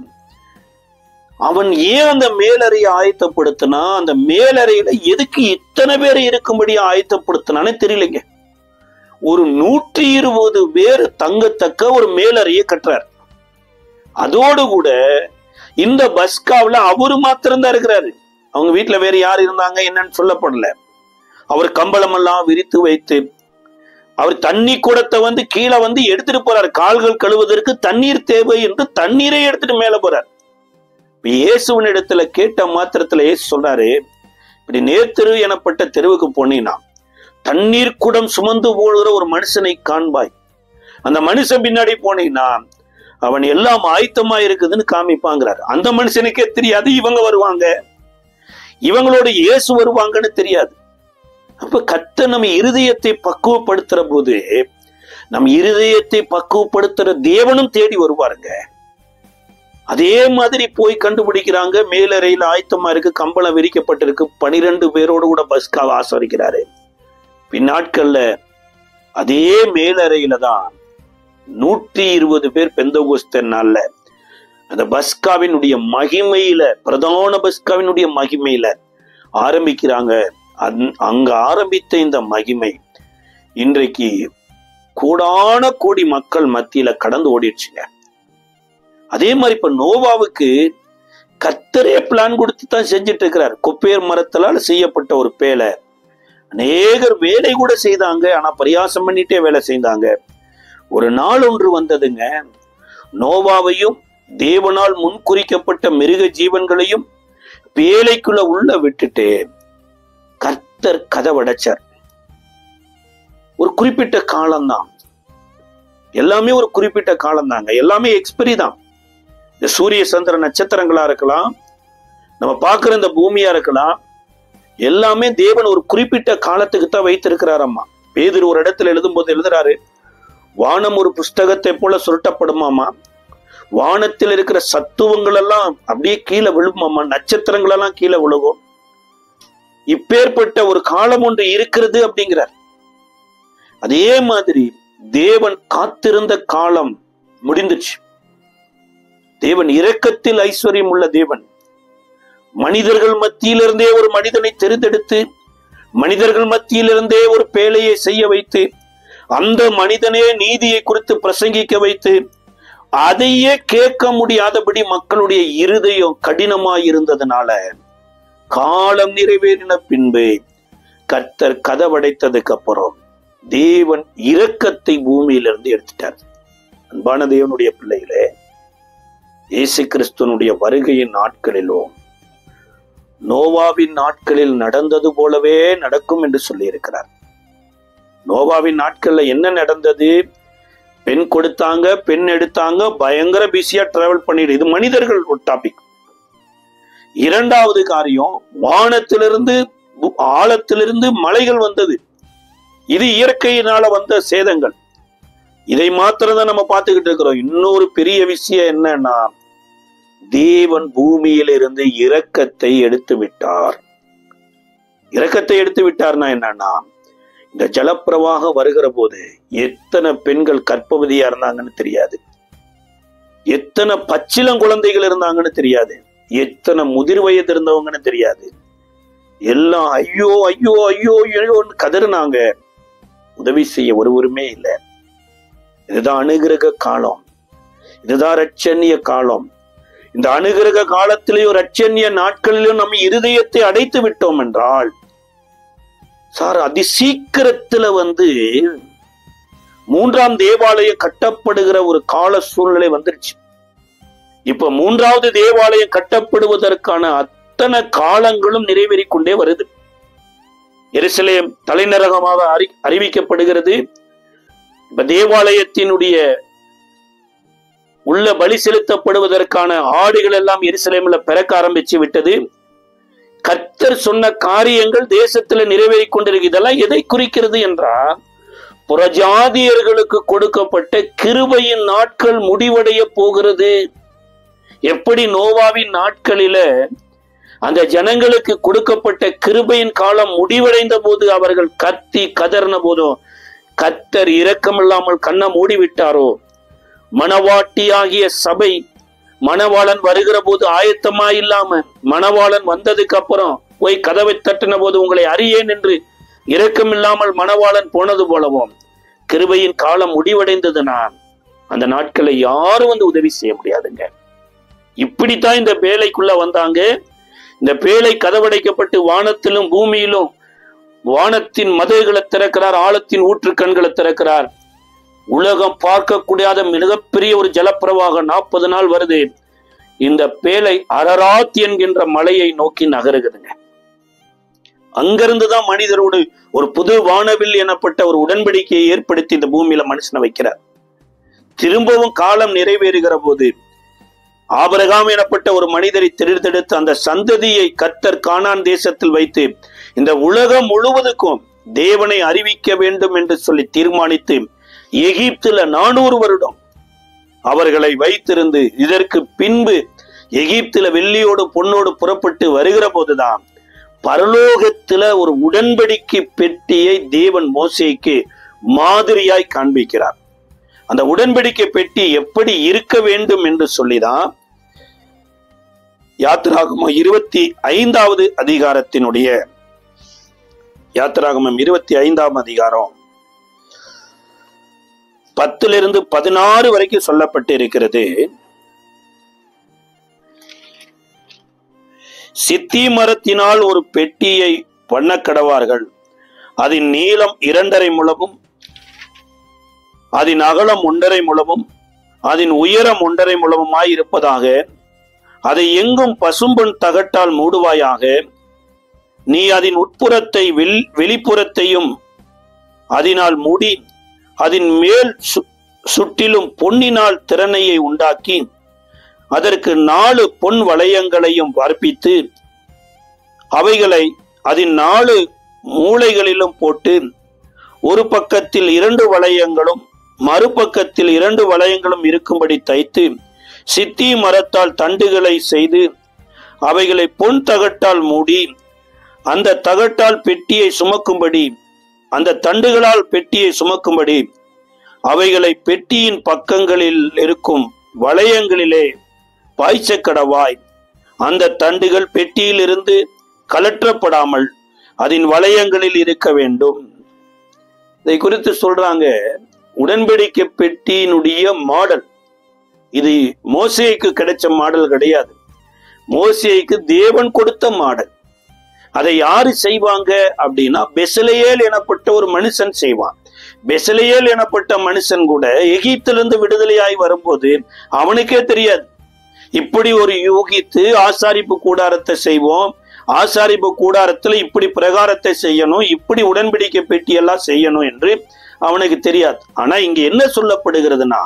அவன் ஏன் அந்த மேலறையை ஆயத்தப்படுத்தினா, அந்த மேலறையில எதுக்கு இத்தனை பேர் இருக்கும்படி ஆயத்தப்படுத்தினான்னு தெரியலைங்க. ஒரு 120 பேர் தங்கத்தக்க ஒரு மேலறையை கட்டுறார். அதோடு கூட இந்த பஸ்காவில் அவரு மாத்திரம்தான் இருக்கிறாரு. அவங்க வீட்டுல வேற யார் இருந்தாங்க என்னன்னு சொல்லப்படல. அவர் கம்பளம் எல்லாம் விரித்து வைத்து அவர் தண்ணி குடத்தை கீழே எடுத்துட்டு போறாரு. கால்கள் கழுவுவதற்கு தண்ணீர் தேவை என்று தண்ணீரை எடுத்துட்டு மேல போறார். இயேசுவின் இடத்துல கேட்ட மாத்திரத்துல இயேசு சொல்றாரு, இப்படி நேர்த்தெரு எனப்பட்ட தெருவுக்கு போனீங்கன்னா தண்ணீர் குடம் சுமந்து போடுகிற ஒரு மனுஷனை காண்பாய். அந்த மனுஷன் பின்னாடி போனீங்கன்னா அவன் எல்லாம் ஆயத்தமா இருக்குதுன்னு காமிப்பாங்கிறார். அந்த மனுஷனுக்கே தெரியாது இவங்க வருவாங்க, இவங்களோட இயேசு வருவாங்கன்னு தெரியாது. அப்ப கர்த்தர் நம்ம இருதயத்தை பக்குவப்படுத்துற போது நம் இருதயத்தை பக்குவப்படுத்துற தேவனும் தேடி வருவாருங்க. அதே மாதிரி போய் கண்டுபிடிக்கிறாங்க. மேலறையில் ஆயத்தமா இருக்கு, கம்பளம் விரிக்கப்பட்டிருக்கு. 12 பேரோடு கூட பஸ்காவை ஆசரிக்கிறாரு. பின்னாட்கள்ல அதே மேலறையில தான் 120 பேர் பெந்தெகோஸ்தே நாள்ல அந்த பஸ்காவினுடைய மகிமையில, பிரதான பஸ்காவினுடைய மகிமையில ஆரம்பிக்கிறாங்க. அங்க ஆரம்பித்த இந்த மகிமை இன்றைக்கு கோடான கோடி மக்கள் மத்தியில கடந்து ஓடிடுச்சுங்க. அதே மாதிரி இப்ப நோவாவுக்கு கர்த்தரே பிளான் கொடுத்து தான் செஞ்சுட்டு இருக்கிறார். கொப்பேர் மரத்தால் செய்யப்பட்ட ஒரு பேலை. அநேகர் வேலை கூட செய்தாங்க, ஆனா பரியாசம் பண்ணிட்டே வேலை செய்தாங்க. ஒரு நாள் ஒன்று வந்ததுங்க, நோவாவையும் தேவனால் முன்குறிக்கப்பட்ட மிருக ஜீவன்களையும் வேலைக்குள்ள உள்ள விட்டுட்டு கர்த்தர் கதவடைச்சார். ஒரு குறிப்பிட்ட காலம்தான், எல்லாமே ஒரு குறிப்பிட்ட காலம் தாங்க, எல்லாமே எக்ஸ்பெரி தான். இந்த சூரிய சந்திர நட்சத்திரங்களா இருக்கலாம், நம்ம பார்க்கிற இந்த பூமியா இருக்கலாம், எல்லாமே தேவன் ஒரு குறிப்பிட்ட காலத்துக்கு தான் வைத்திருக்கிறாரம்மா. பேதுரு ஒரு இடத்துல எழுதும் போது எழுதுறாரு, வானம் ஒரு புஸ்தகத்தை போல சுருட்டப்படுமாமா, வானத்தில் இருக்கிற சத்துவங்கள் எல்லாம் அப்படியே கீழே விழுமாமா, நட்சத்திரங்கள் எல்லாம் கீழே விழுகும். இப்பேற்பட்ட ஒரு காலம் ஒன்று இருக்கிறது அப்படிங்கிறார். அதே மாதிரி தேவன் காத்திருந்த காலம் முடிந்துச்சு. தேவன் இரக்கத்தில் ஐஸ்வர்யம் உள்ள தேவன். மனிதர்கள் மத்தியிலிருந்தே ஒரு மனிதனை தெரிந்தெடுத்து, மனிதர்கள் மத்தியிலிருந்தே ஒரு பேழையை செய்ய வைத்து, அந்த மனிதனே நீதியை குறித்து பிரசங்கிக்க வைத்து, அதையே கேட்க முடியாதபடி மக்களுடைய இருதயம் கடினமாய் இருந்ததுனால காலம் நிறைவேறின பின்பு கர்த்தர் கதவடைத்ததுக்கு அப்புறம் தேவன் இரக்கத்தை பூமியிலிருந்து எடுத்துட்டார். அன்பான தேவனுடைய பிள்ளைகளே, இயேசு கிறிஸ்துவனுடைய வருகையின் நாட்களிலும் நோவாவின் நாட்களில் நடந்தது போலவே நடக்கும் என்று சொல்லி இருக்கிறார். நோவாவின் நாட்கள்ல என்ன நடந்தது? பெண் கொடுத்தாங்க, பெண் எடுத்தாங்க, பயங்கர பிஸியா டிராவல் பண்ணிடு. இது மனிதர்கள் ஒரு டாபிக். இரண்டாவது காரியம், வானத்திலிருந்து ஆழத்திலிருந்து மலைகள் வந்தது. இது இயற்கையினால வந்த சேதங்கள். இதை மாத்திரம் தான் நம்ம பார்த்துக்கிட்டு இருக்கிறோம். இன்னொரு பெரிய விஷயம் என்னன்னா, தேவன் பூமியிலிருந்து இரக்கத்தை எடுத்து விட்டார். இரக்கத்தை எடுத்து விட்டார்னா என்னன்னா, இந்த ஜலப்பிரவாகம் வருகிற போது எத்தனை பெண்கள் கர்ப்பவதியா இருந்தாங்கன்னு தெரியாது, எத்தனை பச்சிளம் குழந்தைகள் இருந்தாங்கன்னு தெரியாது, எத்தனை முதிர் வயது இருந்தவங்கன்னு தெரியாது. எல்லாம் ஐயோ ஐயோ ஐயோ ஐயோன்னு கதறினாங்க. உதவி செய்ய ஒருவருமே இல்லை. இதுதான் அனுகிரக காலம், இதுதான் ரட்சணிய காலம். இந்த அனுகிரக காலத்திலேயும் ரட்சணிய நாட்களிலும் நம்ம இருதயத்தை அடைத்து விட்டோம் என்றால் சார், அதிசீக்கிரத்துல மூன்றாம் தேவாலயம் கட்டப்படுகிற ஒரு கால சூழ்நிலை வந்துருச்சு. இப்ப மூன்றாவது தேவாலயம் கட்டப்படுவதற்கான அத்தனை காலங்களும் நிறைவேறிக்கொண்டே வருது. எருசலேம் தலைநகரமாக அறிவிக்கப்படுகிறது. இப்ப தேவாலயத்தினுடைய உள்ள பலி செலுத்தப்படுவதற்கான ஆடுகள் எல்லாம் எருசலேம்ல பிறக்க ஆரம்பிச்சு விட்டது. கர்த்தர் சொன்ன காரியங்கள் தேசத்துல நிறைவேறி கொண்டிருக்கு. இதெல்லாம் எதை குறிக்கிறது என்றால், புறஜாதியர்களுக்கு கொடுக்கப்பட்ட கிருபையின் நாட்கள் முடிவடைய போகிறது. எப்படி நோவாவின் நாட்களில அந்த ஜனங்களுக்கு கொடுக்கப்பட்ட கிருபையின் காலம் முடிவடைந்த போது அவர்கள் கத்தி கதறின போதும் கர்த்தர் இரக்கமில்லாமல் கண்ணை மூடிவிட்டாரோ? மணவாட்டியாகிய சபை மணவாளன் வருகிற போது ஆயத்தமா இல்லாம மணவாளன் வந்ததுக்கு அப்புறம் போய் கதவை தட்டின போது உங்களை அறியேன் என்று இரக்கமில்லாமல் மணவாளன் போனது போலவும் கிருபையின் காலம் முடிவடைந்ததுன்னா அந்த நாட்களை யாரும் வந்து உதவி செய்ய முடியாதுங்க. இப்படித்தான் இந்த பேழைக்குள்ள வந்தாங்க. இந்த பேழை கதவடைக்கப்பட்டு வானத்திலும் பூமியிலும் வானத்தின் மதகுகளை திறக்கிறார், ஆழத்தின் ஊற்று கண்களை திறக்கிறார். உலகம் பார்க்கக்கூடாத மிகப்பெரிய ஒரு ஜலப்பிரவாகம் 40 நாள் வருது. இந்த பேழை அரராத் என்கின்ற மலையை நோக்கி நகருகிறதுங்க. அங்கிருந்துதான் மனிதரோடு ஒரு புது வானவில் எனப்பட்ட ஒரு உடன்படிக்கையை ஏற்படுத்தி இந்த பூமியில மனுஷனை வைக்கிறார். திரும்பவும் காலம் நிறைவேறுகிற போது ஆபிரகாம் எனப்பட்ட ஒரு மனிதரை தேர்ந்தெடுத்து அந்த சந்ததியை கர்த்தர் கானான் தேசத்தில் வைத்து இந்த உலகம் முழுவதுக்கும் தேவனை அறிவிக்க வேண்டும் என்று சொல்லி தீர்மானித்து எகிப்துல 400 வருடம் அவர்களை வைத்திருந்து இதற்கு பின்பு எகிப்துல வெள்ளியோடு பொன்னோடு புறப்பட்டு வருகிற போதுதான் பரலோகத்துல ஒரு உடன்படிக்கை பெட்டியை தேவன் மோசேக்கு மாதிரியாய் காண்பிக்கிறார். அந்த உடன்படிக்கை பெட்டி எப்படி இருக்க வேண்டும் என்று சொல்லிதான் யாத்திராகமம் 25வது அதிகாரத்தினுடைய யாத்திராகமம் 25ஆம் அதிகாரம் 10 - 16 வரைக்கும் சொல்லப்பட்டு இருக்கிறது. சித்தி மரத்தினால் ஒரு பெட்டியை பண்ண கடவார்கள். அதன் நீளம் 2½ முழமும் அதன் அகலம் 1½ முழமும் அதன் உயரம் 1½ முழமுமாய் இருப்பதாக அதை எங்கும் பசும்பொன் தகட்டால் மூடுவாயாக. நீ அதன் உட்புறத்தை வெளிப்புறத்தையும் அதனால் மூடி அதன் மேல் சுற்றிலும் பொன்னினால் திறனையை உண்டாக்கி அதற்கு 4 பொன் வளையங்களையும் வார்ப்பித்து அவைகளை அதன் 4 மூலைகளிலும் போட்டு ஒரு பக்கத்தில் 2 வளையங்களும் மறுபக்கத்தில் 2 வளையங்களும் இருக்கும்படி தைத்து சித்தி மரத்தால் தண்டுகளை செய்து அவைகளை பொன் தகட்டால் மூடி அந்த தகட்டால் பெட்டியை சுமக்கும்படி அந்த தண்டுகளால் பெட்டியை சுமக்கும்படி அவைகளை பெட்டியின் பக்கங்களில் இருக்கும் வளையங்களிலே பாய்ச்சக்கடவாய். அந்த தண்டுகள் பெட்டியில் இருந்து கலற்றப்படாமல் அதன் வளையங்களில் இருக்க வேண்டும். இதை குறித்து சொல்றாங்க. உடன்படிக்கை பெட்டியினுடைய மாடல் இது மோசேக்கு கிடைச்ச மாடல் கிடையாது. மோசேக்கு தேவன் கொடுத்த மாடல். அதை யாரு செய்வாங்க அப்படின்னா பெசலெயேல் எனப்பட்ட ஒரு மனுஷன் செய்வான். பெசலெயேல் எனப்பட்ட மனுஷன் கூட எகிப்திலிருந்து விடுதலையாய் வரும்போது அவனுக்கே தெரியாது. இப்படி ஒரு யூகித்து ஆசாரிப்பு கூடாரத்தை செய்வோம், ஆசாரிப்பு கூடாரத்துல இப்படி பிரகாரத்தை செய்யணும், இப்படி உடன்படிக்கை பெட்டி எல்லாம் செய்யணும் என்று அவனுக்கு தெரியாது. ஆனா இங்க என்ன சொல்லப்படுகிறதுனா,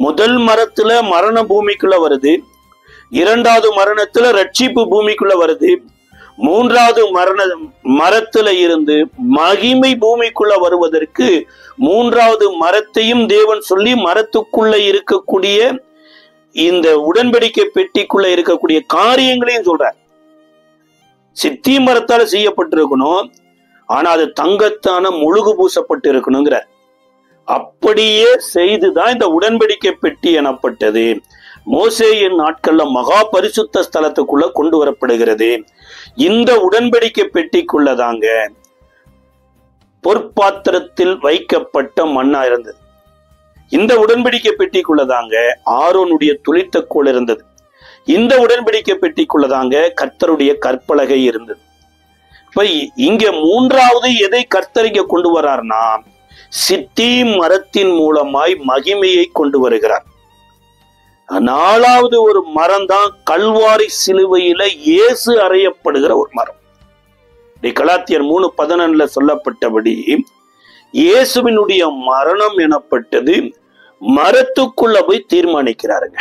முதல் மரத்துல மரண பூமிக்குள்ள வருது, 2வது மரணத்துல ரட்சிப்பு பூமிக்குள்ள வருது, 3வது மரத்துல இருந்து மகிமை பூமிக்குள்ள வருவதற்கு 3வது மரத்தையும் தேவன் சொல்லி மரத்துக்குள்ள இருக்கக்கூடிய இந்த உடன்படிக்கை பெட்டிக்குள்ள இருக்கக்கூடிய காரியங்களையும் சொல்றார். சித்தி மரத்தால செய்யப்பட்டிருக்கணும், ஆனா அது தங்கத்தான முழுகு பூசப்பட்டு இருக்கணுங்கிற. அப்படியே செய்துதான் இந்த உடன்படிக்கை பெட்டி எனப்பட்டது. மோசேயின் நாட்கள்ல மகா பரிசுத்த ஸ்தலத்துக்குள்ள கொண்டு வரப்படுகிறது. இந்த உடன்படிக்கை பெட்டிக்குள்ளதாங்க பொற்பாத்திரத்தில் வைக்கப்பட்ட மண்ணா இருந்தது. இந்த உடன்படிக்கை பெட்டிக்குள்ளதாங்க ஆரோனுடைய துளித்தக்கோல் இருந்தது. இந்த உடன்படிக்கை பெட்டிக்குள்ளதாங்க கர்த்தருடைய கற்பலகை இருந்தது. இப்ப இங்க 3வது எதை கர்த்தர் இங்க கொண்டு வர்றார்னா, சித்தி மரத்தின் மூலமாய் மகிமையை கொண்டு வருகிறார். 4வது ஒரு மரம் தான் கல்வாரி சிலுவையில இயேசு அறையப்படுகிற ஒரு மரம். கலாத்தியர் 3:14 சொல்லப்பட்டபடி இயேசுவினுடைய மரணம் எனப்பட்டது மரத்துக்குள்ள போய் தீர்மானிக்கிறாருங்க.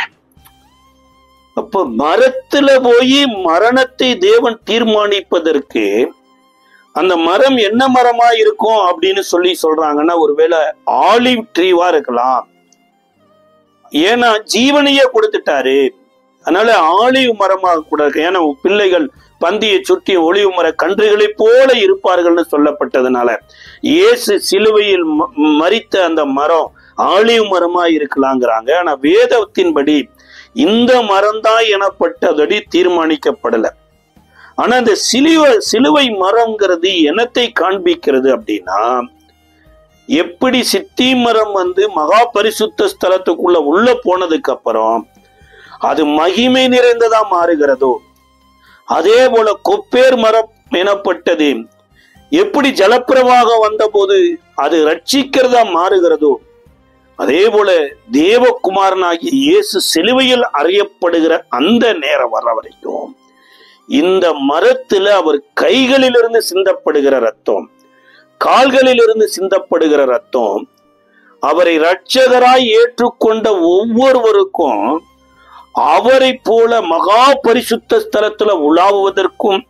அப்ப மரத்துல போய் மரணத்தை தேவன் தீர்மானிப்பதற்கு அந்த மரம் என்ன மரமா இருக்கும் அப்படின்னு சொல்றாங்கன்னா, ஒருவேளை ஆலிவ் ட்ரீவா இருக்கலாம். ஏன்னா ஜீவனையே கொடுத்துட்டாரு. அதனால ஆலிவ் மரமாக கூட இருக்கு. ஏன்னா பிள்ளைகள் பந்தியை சுற்றி ஒளிவு மர கன்றுகளை போல இருப்பார்கள்னு சொல்லப்பட்டதுனால இயேசு சிலுவையில் மரித்த அந்த மரம் ஆலிவ் மரமா இருக்கலாங்கிறாங்க. ஆனா வேதத்தின்படி இந்த மரம்தான் எனப்பட்டபடி தீர்மானிக்கப்படல. ஆனா இந்த சிலுவை மரம்ங்கிறது என்னத்தை காண்பிக்கிறது அப்படின்னா, எப்படி சித்தி மரம் மகா பரிசுத்த ஸ்தலத்துக்குள்ள உள்ள போனதுக்கு அப்புறம் அது மகிமை நிறைந்ததா மாறுகிறதோ, அதே போல கொப்பேர் மரம் எனப்பட்டது எப்படி ஜலப்பிரவாகம் வந்த போது அது ரட்சிக்கிறதா மாறுகிறதோ, அதே போல தேவகுமாரனாகிய இயேசு சிலுவையில் அறியப்படுகிற அந்த நேரம் வர வரைக்கும் இந்த மரத்துல அவர் கைகளிலிருந்து சிந்தப்படுகிற ரத்தம், கால்களிலிருந்து சிந்தப்படுகிற ரத்தம், அவரை இரட்சகராய் ஏற்றுக்கொண்ட ஒவ்வொருவருக்கும் அவரை போல மகா பரிசுத்த ஸ்தலத்துல உலாவுவதற்கும்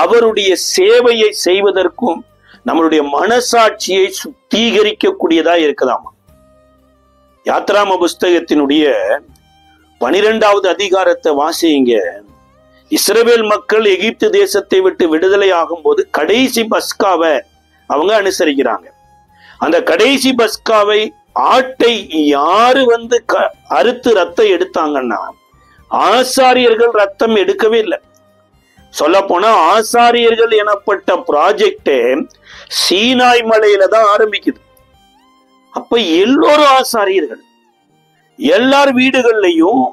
அவருடைய சேவையை செய்வதற்கும் நம்மளுடைய மனசாட்சியை சுத்திகரிக்கக்கூடியதா இருக்குதாமா. யாத்ராம புஸ்தகத்தினுடைய 12வது அதிகாரத்தை வாசிங்க. இஸ்ரவேல் மக்கள் எகிப்து தேசத்தை விட்டு விடுதலை ஆகும் போது கடைசி பஸ்காவை அவங்க அனுசரிக்கிறாங்க. அந்த கடைசி பஸ்காவை ஆட்டை யாரு அறுத்து ரத்தம் எடுத்தாங்கன்னா ஆசாரியர்கள் ரத்தம் எடுக்கவே இல்லை. சொல்ல போனா ஆசாரியர்கள் எனப்பட்ட ப்ராஜெக்டே சீனாய் மலையில தான் ஆரம்பிக்குது. அப்ப எல்லோரும் ஆசாரியர்கள், எல்லார் வீடுகள்லையும்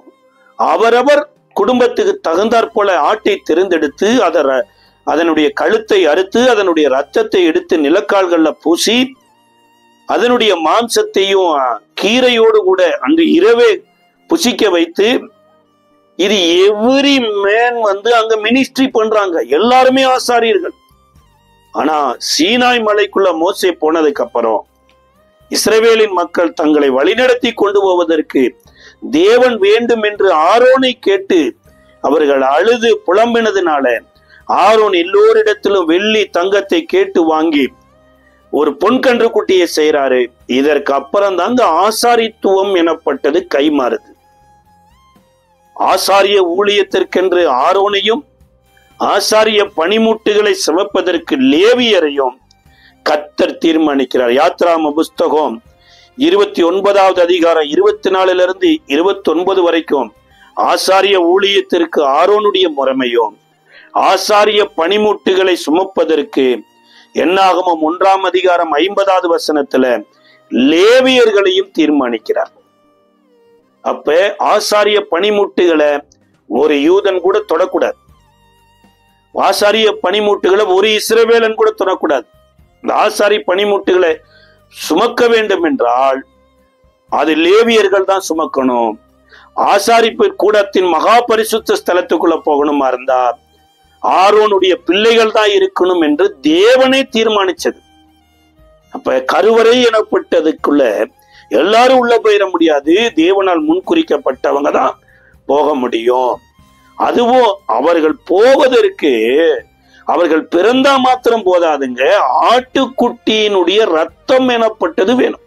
அவரவர் குடும்பத்துக்கு தகுந்தாற் போல ஆட்டை தேர்ந்தெடுத்து அதனுடைய கழுத்தை அறுத்து அதனுடைய ரத்தத்தை எடுத்து நிலக்கால்கள்ல பூசி அதனுடைய மாம்சத்தையும் கீரையோடு கூட அன்று இரவே புசிக்க வைத்து, இது எவ்ரி மேன் அங்க மினிஸ்ட்ரி பண்றாங்க, எல்லாருமே ஆசாரியர்கள். ஆனா சீனாய் மலைக்குள்ள மோசே போனதுக்கு அப்புறம் இஸ்ரவேலின் மக்கள் தங்களை வழிநடத்தி கொண்டு போவதற்கு தேவன் வேண்டும் என்று ஆரோனை கேட்டு அவர்கள் அழுது புலம்பினதுனால ஆரோன் எல்லோரிடத்திலும் வெள்ளி தங்கத்தை கேட்டு வாங்கி ஒரு பொன்கன்று குட்டியை செய்யறாரு. இதற்கு அப்புறம் தாங்க ஆசாரித்துவம் எனப்பட்டது கைமாறுது. ஆசாரிய ஊழியத்திற்கென்று ஆரோனையும் ஆசாரிய பணிமுட்டுகளை சுமப்பதற்கு லேவியரையும் கர்த்தர் தீர்மானிக்கிறார். யாத்ராம புஸ்தகம் 29வது அதிகாரம் 24 29 வரைக்கும் ஆசாரிய ஊழியத்திற்கு ஆரோனுடைய முறைமையும் ஆசாரிய பணிமுட்டுகளை சுமப்பதற்கு என்னாகமம் 1ஆம் அதிகாரம் 50வது வசனத்துல லேவியர்களையும் தீர்மானிக்கிறார். அப்ப ஆசாரிய பணிமுட்டுகளை ஒரு யூதன் கூட தொடக்கூடாது. ஆசாரிய பணிமுட்டுகளை ஒரு இஸ்ரவேலன் கூட தொடக்கூடாது. இந்த ஆசாரி பணிமுட்டுகளை சுமக்க வேண்டும் என்றால் அது லேவியர்கள் தான் சுமக்கணும். ஆசாரிப்பு கூடத்தின் மகா பரிசுத்த ஸ்தலத்துக்குள்ள போகணுமா இருந்தா ஆரோனுடைய பிள்ளைகள் தான் இருக்கணும் என்று தேவனே தீர்மானிச்சது. அப்ப கருவறை எனப்பட்டதுக்குள்ள எல்லாரும் உள்ள போயிட முடியாது. தேவனால் முன்குறிக்கப்பட்டவங்க தான் போக முடியும். அதுவும் அவர்கள் போவதற்கு அவர்கள் பிறந்தா மாத்திரம் போதாதுங்க, ஆட்டுக்குட்டியினுடைய ரத்தம் எனப்பட்டது வேணும்.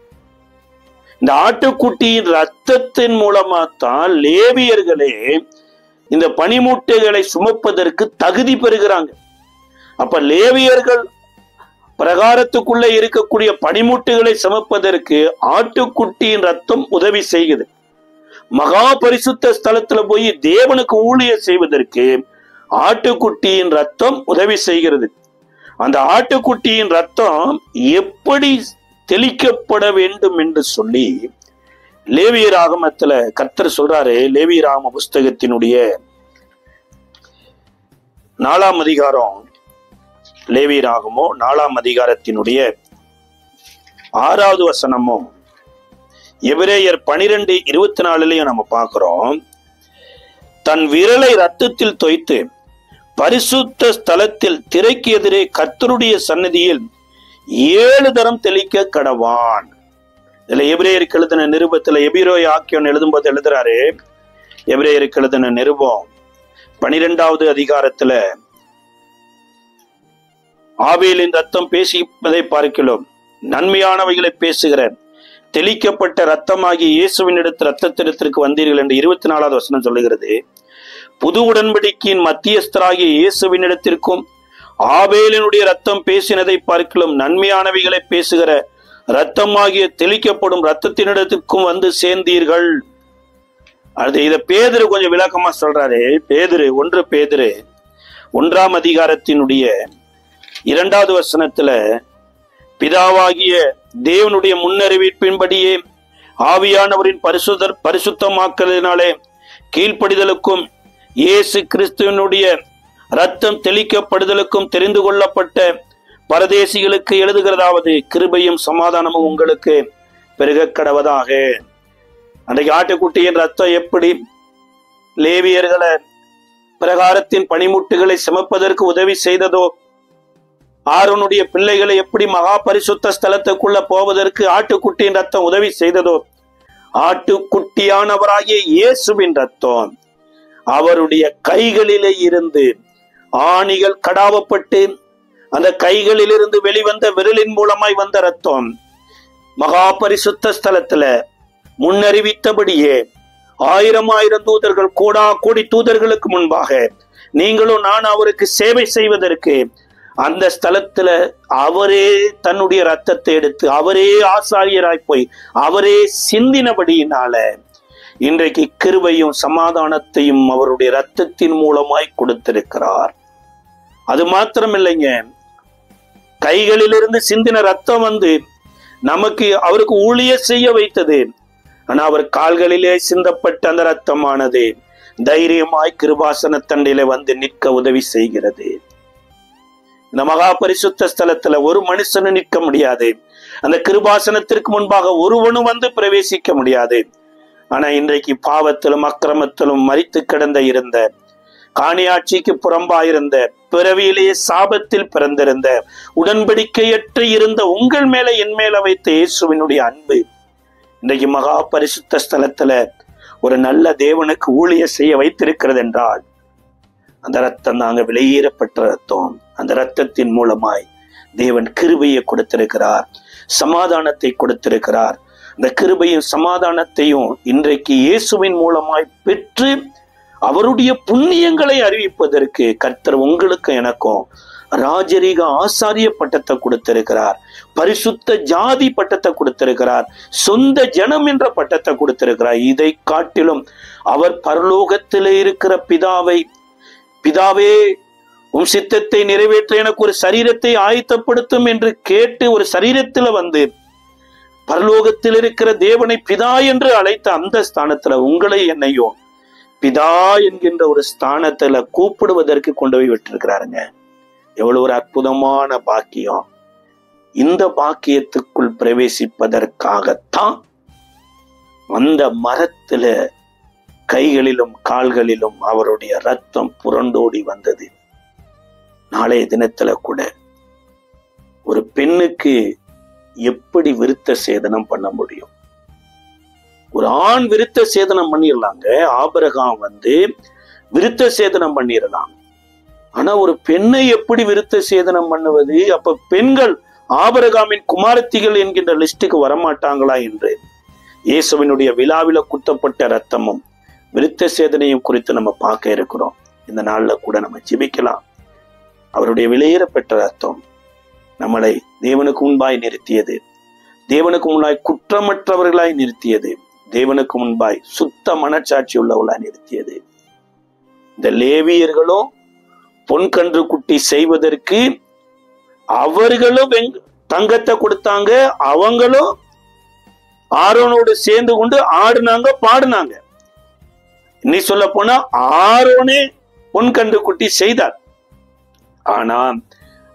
இந்த ஆட்டுக்குட்டியின் ரத்தத்தின் மூலமா தான் லேவியர்களே இந்த பணிமுட்டைகளை சுமப்பதற்கு தகுதி பெறுகிறாங்க. அப்ப லேவியர்கள் பிரகாரத்துக்குள்ள இருக்கக்கூடிய பணிமுட்டுகளை சுமப்பதற்கு ஆட்டுக்குட்டியின் ரத்தம் உதவி செய்யுது. மகா பரிசுத்த ஸ்தலத்துல போய் தேவனுக்கு ஊழியம் செய்வதற்கு ஆட்டுக்குட்டியின் ரத்தம் உதவி செய்கிறது. அந்த ஆட்டுக்குட்டியின் ரத்தம் எப்படி தெளிக்கப்பட வேண்டும் என்று சொல்லி லேவியராகமத்துல கர்த்தர் சொல்றாரு. லேவியராகம புஸ்தகத்தினுடைய 4ஆம் அதிகாரம், லேவியராகமோ 4ஆம் அதிகாரத்தினுடைய 6வது வசனமும் எபிரேயர் 12:24 நம்ம பார்க்கிறோம். தன் விரலை ரத்தத்தில் தோய்த்து பரிசுத்த ஸ்தலத்தில் திரைக்கு எதிரே கர்த்தருடைய சன்னதியில் 7 தரம் தெளிக்க கடவான். இதுல எபிரேயருக்கு எழுதின நிருபத்துல எபிரோய் ஆக்கியோன் எழுதும்போது எழுதுறாரு. எபிரேயருக்கு எழுதின நிருபம் 12வது அதிகாரத்துல ஆபேலின் ரத்தம் பேசிப்பதை பார்க்கிறோம், நன்மையானவைகளை பேசுகிற தெளிக்கப்பட்ட ரத்தமாகிய இயேசுவின் ரத்தத்திடத்திற்கு வந்தீர்கள் என்று 24வது வசனம் சொல்லுகிறது. புது உடன்படிக்கையின் மத்தியஸ்தராகிய இயேசுவின் இடத்திற்கும் ஆபேலினுடைய ரத்தம் பேசினதை பார்க்கலாம் நன்மையானவைகளை பேசுகிற ரத்தமாகிய தெளிக்கப்படும் ரத்தத்தினிடத்திற்கும் வந்து சேர்ந்தீர்கள். அது இத பேதுரு கொஞ்சம் விளக்கமா சொல்றாரு. ஒன்று பேதுரு 1ஆம் அதிகாரத்தினுடைய 2வது வசனத்துல, பிதாவாகிய தேவனுடைய முன்னறிவிப்பின்படியே ஆவியானவரின் பரிசுத்தமாக்கலினாலே கீழ்ப்படிதலுக்கும் இயேசு கிறிஸ்துவனுடைய ரத்தம் தெளிக்கப்படுதலுக்கும் தெரிந்து கொள்ளப்பட்ட பரதேசிகளுக்கு எழுதுகிறதாவது, கிருபையும் சமாதானமும் உங்களுக்கு பெருக கடவதாக. அன்றைக்கு ஆட்டுக்குட்டியின் ரத்தம் எப்படி லேவியர்களை பிரகாரத்தின் பனிமுட்டுகளை சுமப்பதற்கு உதவி செய்ததோ, ஆரோனுடைய பிள்ளைகளை எப்படி மகா பரிசுத்த ஸ்தலத்துக்குள்ள போவதற்கு ஆட்டுக்குட்டியின் ரத்தம் உதவி செய்ததோ, ஆட்டுக்குட்டியானவராகிய இயேசுவின் ரத்தம் அவருடைய கைகளிலே இருந்து ஆணிகள் கடாவப்பட்டு அந்த கைகளிலிருந்து வெளிவந்த விரலின் மூலமாய் வந்த ரத்தம் மகா பரிசுத்த ஸ்தலத்துல முன்னறிவித்தபடியே 1000 தூதர்கள் கோடி தூதர்களுக்கு முன்பாக நீங்களும் நான் அவருக்கு சேவை செய்வதற்கு அந்த ஸ்தலத்துல அவரே தன்னுடைய ரத்தத்தை எடுத்து அவரே ஆசாரியராய் போய் அவரே சிந்தினபடியினால இன்றைக்கு கிருபையும் சமாதானத்தையும் அவருடைய ரத்தத்தின் மூலமாய் கொடுத்திருக்கிறார். அது மாத்திரமில்லைங்க, கைகளிலிருந்து சிந்தின ரத்தம் வந்து நமக்கு அவருக்கு ஊழிய செய்ய வைத்தது. ஆனா அவர் கால்களிலே சிந்தப்பட்ட அந்த ரத்தமானது தைரியமாய் கிருபாசன தண்டிலே வந்து நிற்க உதவி செய்கிறது. இந்த மகா பரிசுத்த ஸ்தலத்துல ஒரு மனுஷனும் நிற்க முடியாது. அந்த கிருபாசனத்திற்கு முன்பாக ஒருவனும் வந்து பிரவேசிக்க முடியாது. ஆனா இன்றைக்கு பாவத்திலும் அக்கிரமத்திலும் மரித்து கிடந்த இருந்த காணியாட்சிக்கு புறம்பாயிருந்த பிறவியிலேயே சாபத்தில் பிறந்திருந்த உடன்படிக்கையற்று இருந்த உங்கள் மேல என் மேல வைத்த இயேசுவினுடைய அன்பு இன்றைக்கு மகா பரிசுத்த ஸ்தலத்துல ஒரு நல்ல தேவனுக்கு ஊழிய செய்ய வைத்திருக்கிறது என்றால் அந்த ரத்தம் தாங்க வெளியேறப்பட்ட ரத்தம். அந்த ரத்தத்தின் மூலமாய் தேவன் கிருபையை கொடுத்திருக்கிறார், சமாதானத்தை கொடுத்திருக்கிறார். அந்த கிருபையும் சமாதானத்தையும் இன்றைக்கு இயேசுவின் மூலமாய் பெற்று அவருடைய புண்ணியங்களை அறிவிப்பதற்கு கர்த்தர் உங்களுக்கு எனக்கும் ராஜரீக ஆசாரிய பட்டத்தை கொடுத்திருக்கிறார், பரிசுத்த ஜாதி பட்டத்தை கொடுத்திருக்கிறார், சொந்த ஜனம் என்ற பட்டத்தை கொடுத்திருக்கிறார். இதை காட்டிலும் அவர் பரலோகத்திலே இருக்கிற பிதாவே உம் சித்தத்தை நிறைவேற்ற எனக்கு ஒரு சரீரத்தை ஆயத்தப்படுத்தும் என்று கேட்டு ஒரு சரீரத்துல வந்து பரலோகத்தில் இருக்கிற தேவனை பிதா என்று அழைத்த அந்த ஸ்தானத்துல உங்களை என்னையும் பிதா என்கின்ற ஒரு ஸ்தானத்துல கூப்பிடுவதற்கு கொண்டு போய் விட்டிருக்கிறாருங்க. எவ்வளவு ஒரு அற்புதமான பாக்கியம். இந்த பாக்கியத்துக்குள் பிரவேசிப்பதற்காகத்தான் அந்த மரத்துல கைகளிலும் கால்களிலும் அவருடைய ரத்தம் புரண்டோடி வந்தது. நாளைய தினத்துல கூட ஒரு பெண்ணுக்கு எப்படி விருத்த சேதனம் பண்ண முடியும்? ஒரு ஆண் விருத்த சேதனம் பண்ணிடலாங்க, ஆபிரகாம் வந்து விருத்த சேதனம் பண்ணிடலாம். ஆனா ஒரு பெண்ணை எப்படி விருத்த சேதனம் பண்ணுவது? அப்ப பெண்கள் ஆபிரகாமின் குமாரத்திகள் என்கின்ற லிஸ்டுக்கு வரமாட்டாங்களா என்று இயேசுவினுடைய விழாவில குத்தப்பட்ட ரத்தமும் விருத்த சேதனையும் குறித்து நம்ம பார்க்க இருக்கிறோம். இந்த நாள்ல கூட நம்ம ஜெபிக்கலாம். அவருடைய விலையேறப்பட்ட ரத்தம் நம்மளை தேவனுக்கு முன்பாய் நிறுத்தியது, தேவனுக்கு முன்பாய் குற்றமற்றவர்களாய் நிறுத்தியது, தேவனுக்கு முன்பாய் சுத்த மனச்சாட்சி உள்ளவர்களாய் நிறுத்தியது. இந்த லேவியர்களும் பொன்கன்று குட்டி செய்வதற்கு அவர்களும் தங்கத்தை கொடுத்தாங்க, அவங்களும் ஆரோனோடு சேர்ந்து கொண்டு ஆடுனாங்க, பாடுனாங்க. இன்னி சொல்ல போனா ஆரோனே பொன்கன்று குட்டி செய்தார். ஆனா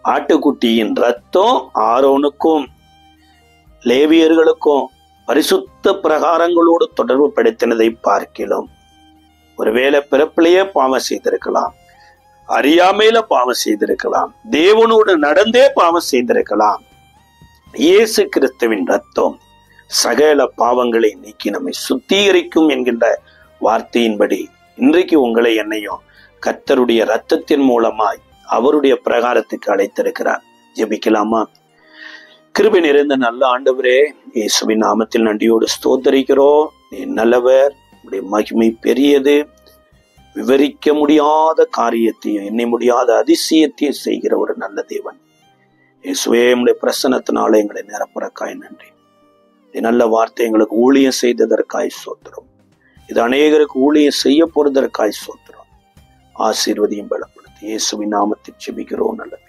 ஆட்டுக்குட்டியின் ரத்தம் ஆரோனுக்கும் லேவியர்களுக்கும் பரிசுத்த பிரகாரங்களோடு தொடர்பு படுத்தினதை பார்க்கிறோம். ஒருவேளை பிறப்பிலேயே பாவம் செய்திருக்கலாம், அறியாமையில பாவம் செய்திருக்கலாம், தேவனோடு நடந்தே பாவம் செய்திருக்கலாம். இயேசு கிறிஸ்துவின் ரத்தம் சகல பாவங்களை நீக்கி நம்மை சுத்திகரிக்கும் என்கின்ற வார்த்தையின்படி இன்றைக்கு உங்களை என்னையும் கர்த்தருடைய ரத்தத்தின் மூலமாய் அவருடைய பிரகாரத்துக்கு அழைத்திருக்கிறார். ஜெபிக்கலாமா? கிருபை நிறைந்த நல்ல ஆண்டவரே, இயேசுவின் நாமத்தில் நன்றியோடு ஸ்தோத்தரிக்கிறோம். நீ நல்லவர், உடைய மகிமை பெரியது. விவரிக்க முடியாத காரியத்தையும் எண்ண முடியாத அதிசயத்தையும் செய்கிற ஒரு நல்ல தேவன். இயேசுவே, உடைய பிரசன்னத்தினால எங்களை நிரப்புறக்காய் நன்றி. நல்ல வார்த்தை எங்களுக்கு ஊழியம் செய்ததற்காய் ஸ்தோத்திரம். இது அநேகருக்கு ஊழியம் செய்ய போறதற்காய் ஸ்தோத்திரம். ஆசீர்வதியும் பலப்படுத்தி இயேசுவின் நாமத்தில் ஜெபிக்கிறோம் நல்லது.